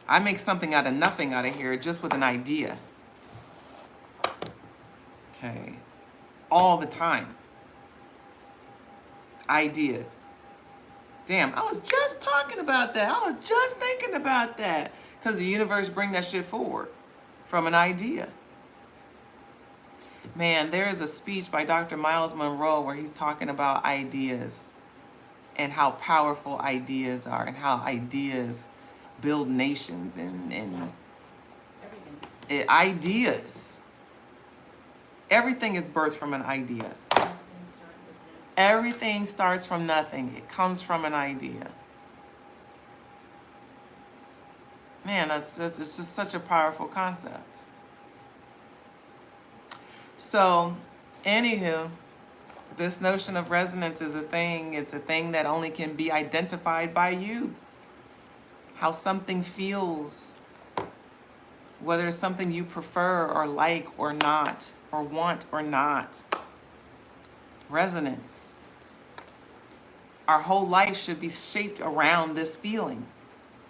I make something out of nothing out of here just with an idea. Okay. All the time. Idea. Damn, I was just talking about that. I was just thinking about that. Because the universe bring that shit forward from an idea. Man, there is a speech by Dr. Miles Monroe where he's talking about ideas and how powerful ideas are and how ideas build nations and Everything. Ideas. Everything is birthed from an idea. Everything started with that. Everything starts from nothing. It comes from an idea. Man, it's just such a powerful concept. So, anywho, this notion of resonance is a thing. It's a thing that only can be identified by you. How something feels, whether it's something you prefer or like or not, or want or not. Resonance. Our whole life should be shaped around this feeling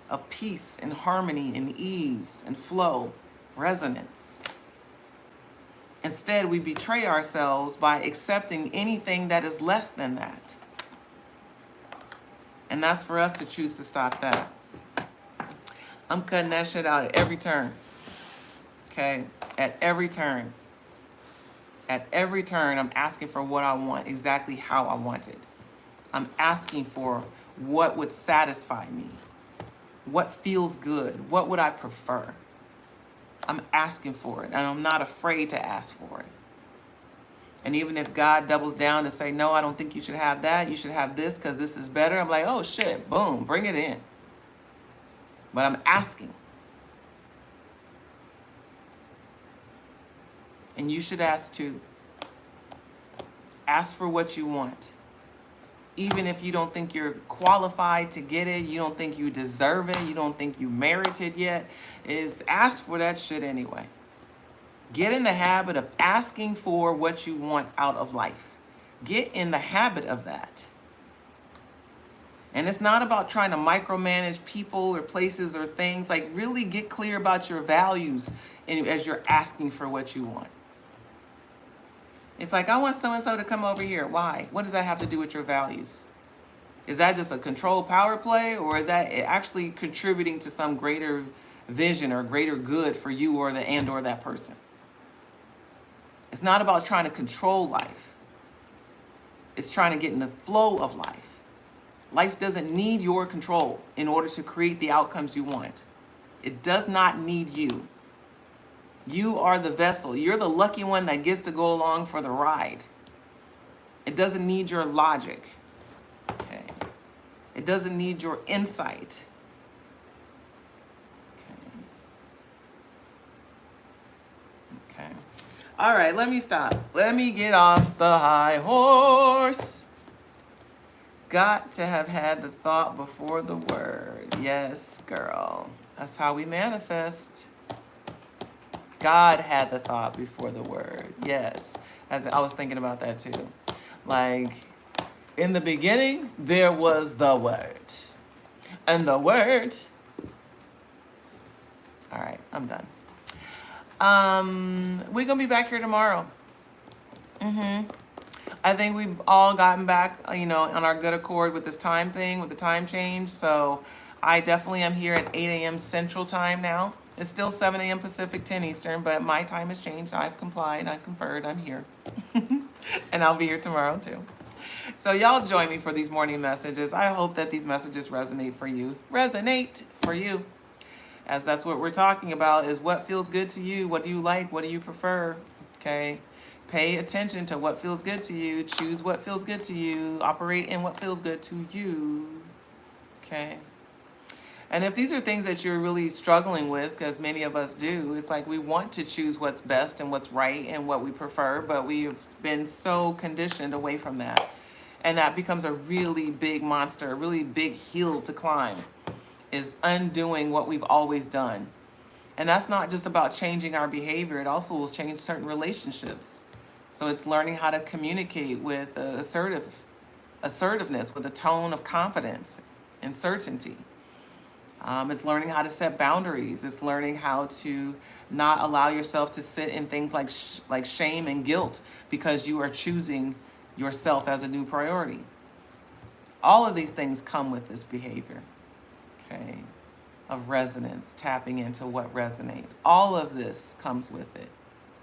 of peace and harmony and ease and flow, resonance. Instead, we betray ourselves by accepting anything that is less than that. And that's for us to choose to stop that. I'm cutting that shit out at every turn. Okay? At every turn. At every turn, I'm asking for what I want, exactly how I want it. I'm asking for what would satisfy me. What feels good? What would I prefer? I'm asking for it, and I'm not afraid to ask for it. And even if God doubles down to say, no, I don't think you should have that, you should have this because this is better, I'm like, oh shit, boom, bring it in. But I'm asking. And you should ask too. Ask for what you want. Even if you don't think you're qualified to get it, you don't think you deserve it, you don't think you merit it yet, is ask for that shit anyway. Get in the habit of asking for what you want out of life. Get in the habit of that. And it's not about trying to micromanage people or places or things. Like, really get clear about your values as you're asking for what you want. It's like, I want so-and-so to come over here. Why? What does that have to do with your values? Is that just a control power play, or is that actually contributing to some greater vision or greater good for you or that person? It's not about trying to control life. It's trying to get in the flow of life. Life doesn't need your control in order to create the outcomes you want. It does not need you. You are the vessel. You're the lucky one that gets to go along for the ride. It doesn't need your logic. Okay. It doesn't need your insight. Okay. Okay. All right, let me stop. Let me get off the high horse. Got to have had the thought before the word. Yes, girl. That's how we manifest. God had the thought before the word. Yes. As I was thinking about that too. Like, in the beginning, there was the word. And the word. All right, I'm done. We're going to be back here tomorrow. I think we've all gotten back, on our good accord with this time thing, with the time change. So I definitely am here at 8 a.m. Central Time now. It's still 7 a.m. Pacific, 10 Eastern, but my time has changed. I've complied, I've conferred, I'm here. And I'll be here tomorrow too. So y'all join me for these morning messages. I hope that these messages resonate for you. As that's what we're talking about, is what feels good to you. What do you like? What do you prefer? Okay. Pay attention to what feels good to you. Choose what feels good to you. Operate in what feels good to you. Okay. And if these are things that you're really struggling with, because many of us do, it's like we want to choose what's best and what's right and what we prefer, but we've been so conditioned away from that. And that becomes a really big monster, a really big hill to climb, is undoing what we've always done. And that's not just about changing our behavior, it also will change certain relationships. So it's learning how to communicate with assertiveness, with a tone of confidence and certainty. It's learning how to set boundaries. It's learning how to not allow yourself to sit in things like shame and guilt because you are choosing yourself as a new priority. All of these things come with this behavior, okay, of resonance, tapping into what resonates. All of this comes with it,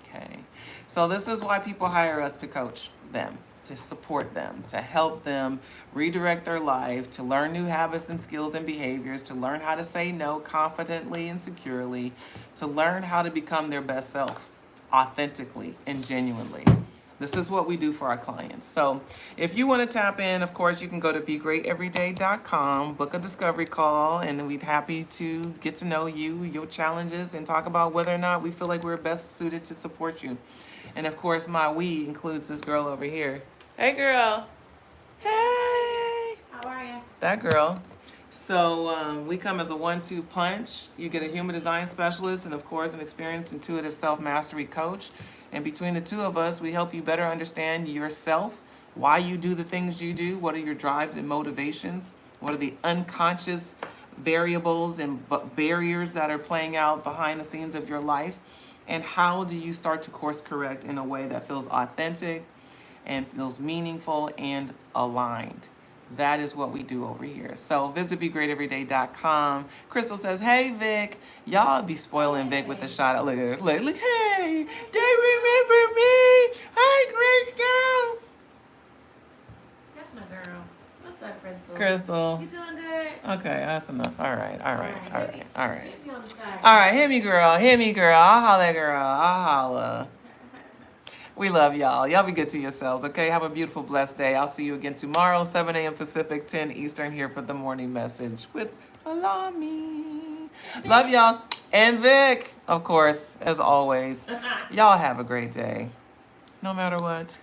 okay? So this is why people hire us to coach them, to support them, to help them redirect their life, to learn new habits and skills and behaviors, to learn how to say no confidently and securely, to learn how to become their best self authentically and genuinely. This is what we do for our clients. So if you want to tap in, of course, you can go to begreateveryday.com, book a discovery call, and we'd happy to get to know you, your challenges, and talk about whether or not we feel like we're best suited to support you. And of course, my we includes this girl over here. Hey, girl. Hey. How are you? That girl. So we come as a 1-2 punch. You get a human design specialist and, of course, an experienced intuitive self-mastery coach. And between the two of us, we help you better understand yourself, why you do the things you do, what are your drives and motivations, what are the unconscious variables and barriers that are playing out behind the scenes of your life, and how do you start to course correct in a way that feels authentic and feels meaningful and aligned. That is what we do over here. So visit begreateveryday.com. Crystal says, hey, Vic. Y'all be spoiling Vic with the shot out. Look at her. Look, hey, they remember me. Hi, Crystal. That's my girl. What's up, Crystal? Crystal. You doing good? Okay, that's enough. All right. Hit me on the side. All right, hit me, girl. I'll holla, girl. I'll holla. We love y'all. Y'all be good to yourselves, okay? Have a beautiful, blessed day. I'll see you again tomorrow, 7 a.m. Pacific, 10 Eastern, here for the morning message with Alami. Love y'all. And Vic, of course, as always. Y'all have a great day, no matter what.